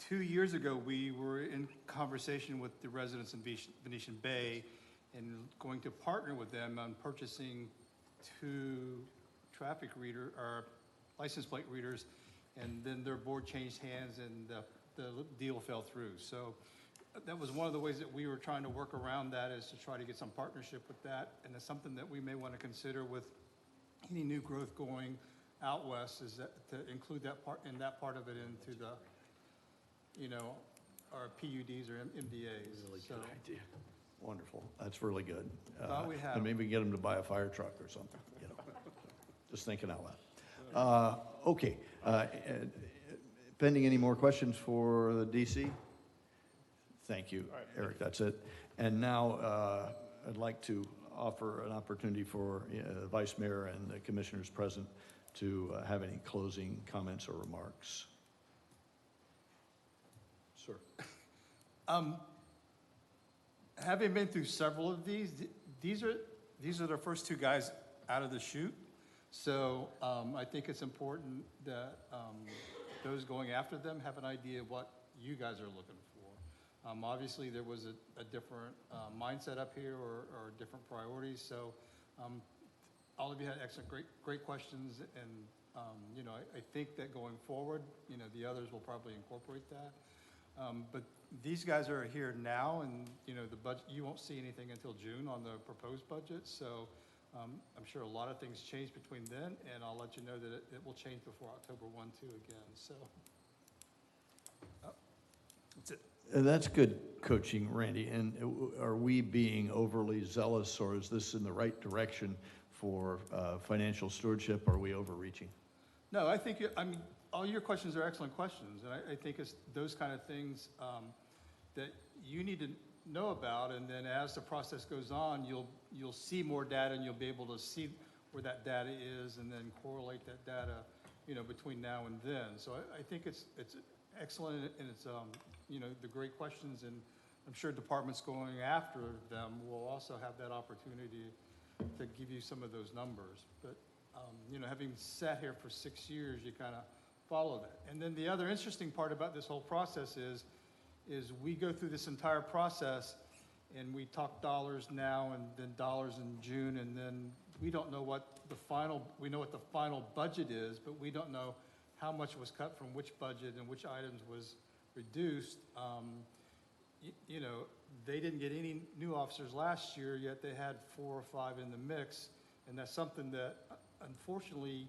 S5: 2 years ago, we were in conversation with the residents in Venetian Bay and going to partner with them on purchasing 2 traffic reader, or license plate readers, and then their board changed hands and the deal fell through. So that was one of the ways that we were trying to work around that, is to try to get some partnership with that. And it's something that we may want to consider with any new growth going out west, is that to include that part of it into the, our PUDs or MDAs.
S1: Really
S5: So,
S1: good idea. Wonderful. That's really good.
S5: Thought we had
S1: And maybe get them to buy a fire truck or something, Just thinking out loud. Okay, pending any more questions for the DC? Thank you, Eric, that's it. And now, I'd like to offer an opportunity for the Vice Mayor and the Commissioners present to have any closing comments or remarks. Sir.
S5: Having been through several of these are the first two guys out of the chute. So I think it's important that those going after them have an idea of what you guys are looking for. Obviously, there was a different mindset up here or different priorities. So all of you had excellent, great questions. And, you know, I think that going forward, you know, the others will probably incorporate that. But these guys are here now, and, you know, the budget, you won't see anything until June on the proposed budget. So I'm sure a lot of things change between then, and I'll let you know that it will change before October 1, 2 again. So that's it.
S1: That's good coaching, Randy. And are we being overly zealous, or is this in the right direction for financial stewardship? Are we overreaching?
S5: No, I think, I mean, all your questions are excellent questions, and I think it's those kind of things that you need to know about, and then as the process goes on, you'll see more data, and you'll be able to see where that data is, and then correlate that data, you know, between now and then. So I think it's excellent, and it's you know, the great questions, and I'm sure departments going after them will also have that opportunity to give you some of those numbers. But you know, having sat here for 6 years, you kind of follow that. And then the other interesting part about this whole process is we go through this entire process, and we talk dollars now and then dollars in June, and then we don't know what we know what the final budget is, but we don't know how much was cut from which budget and which items was reduced. You know, they didn't get any new officers last year, yet they had 4 or 5 in the mix, and that's something that, unfortunately,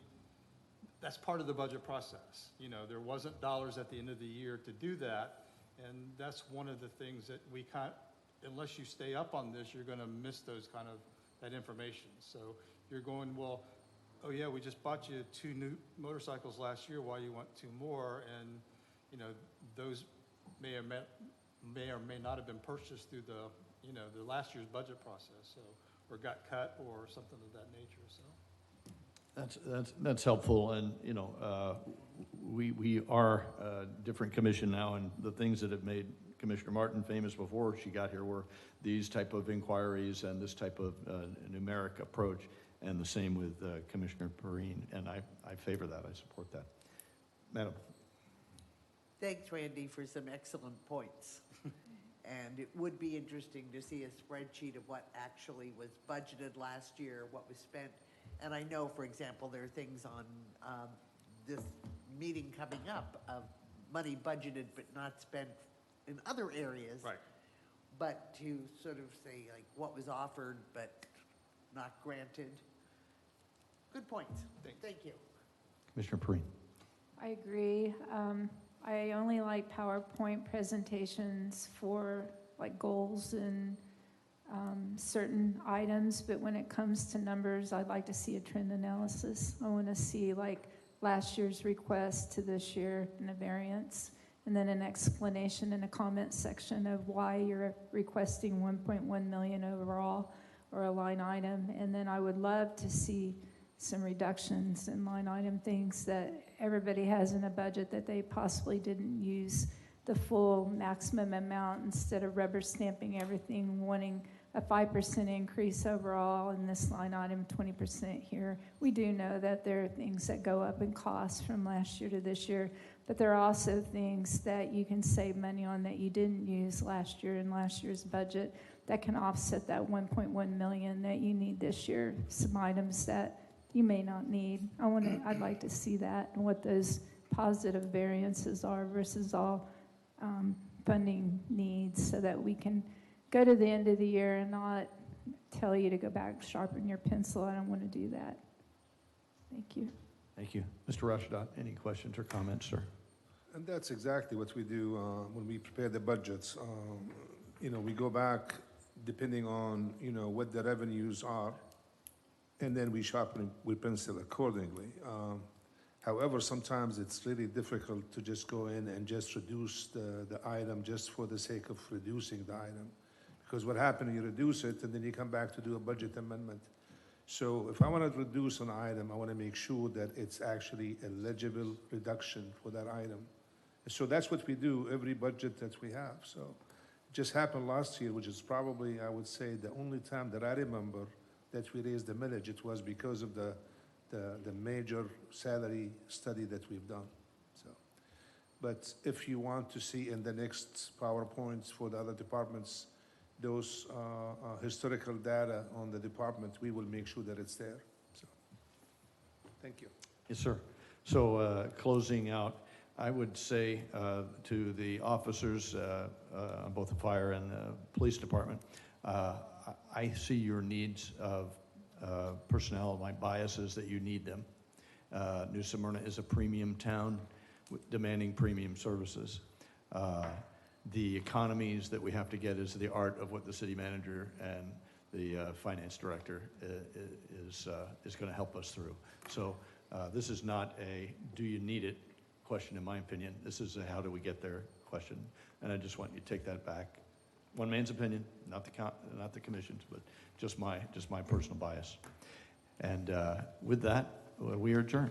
S5: that's part of the budget process. You know, there wasn't dollars at the end of the year to do that, and that's one of the things that we can't, unless you stay up on this, you're going to miss that information. So you're going, well, oh yeah, we just bought you 2 new motorcycles last year, why you want 2 more? And, you know, those may or may not have been purchased through the last year's budget process, so, or got cut or something of that nature, so.
S1: That's helpful, and, you know, we are a different commission now, and the things that have made Commissioner Martin famous before she got here were these type of inquiries and this type of numeric approach, and the same with Commissioner Perrine, and I favor that, I support that. Madam.
S3: Thanks, Randy, for some excellent points. And it would be interesting to see a spreadsheet of what actually was budgeted last year, what was spent. And I know, for example, there are things on this meeting coming up of money budgeted but not spent in other areas.
S5: Right.
S3: But to sort of say, like, what was offered but not granted. Good points. Thank you.
S1: Commissioner Perrine.
S7: I agree. I only like PowerPoint presentations for like goals and certain items, but when it comes to numbers, I'd like to see a trend analysis. I want to see like last year's request to this year and a variance, and then an explanation in a comment section of why you're requesting 1.1 million overall or a line item. And then I would love to see some reductions in line item things that everybody has in a budget that they possibly didn't use the full maximum amount, instead of rubber stamping everything, wanting a 5% increase overall in this line item, 20% here. We do know that there are things that go up in cost from last year to this year, but there are also things that you can save money on that you didn't use last year in last year's budget that can offset that 1.1 million that you need this year, some items that you may not need. I'd like to see that and what those positive variances are versus all funding needs, so that we can go to the end of the year and not tell you to go back, sharpen your pencil. I don't want to do that. Thank you.
S1: Thank you. Mr. Rashadat, any questions or comments, sir?
S6: And that's exactly what we do when we prepare the budgets. You know, we go back depending on, you know, what the revenues are, and then we sharpen with pencil accordingly. However, sometimes it's really difficult to just go in and just reduce the item just for the sake of reducing the item. Because what happens, you reduce it and then you come back to do a budget amendment. So if I want to reduce an item, I want to make sure that it's actually a legible reduction for that item. So that's what we do every budget that we have. So it just happened last year, which is probably, I would say, the only time that I remember that we raised the millage. It was because of the major salary study that we've done. So, but if you want to see in the next PowerPoints for the other departments, those historical data on the department, we will make sure that it's there. So, thank you.
S1: Yes, sir. So closing out, I would say to the officers on both the fire and the police department, I see your needs of personnel. My bias is that you need them. New Smyrna is a premium town demanding premium services. The economies that we have to get is the art of what the city manager and the finance director is going to help us through. So this is not a do you need it question, in my opinion. This is a how do we get there question. And I just want you to take that back. One man's opinion, not the commission's, but just my personal bias. And with that, we are adjourned.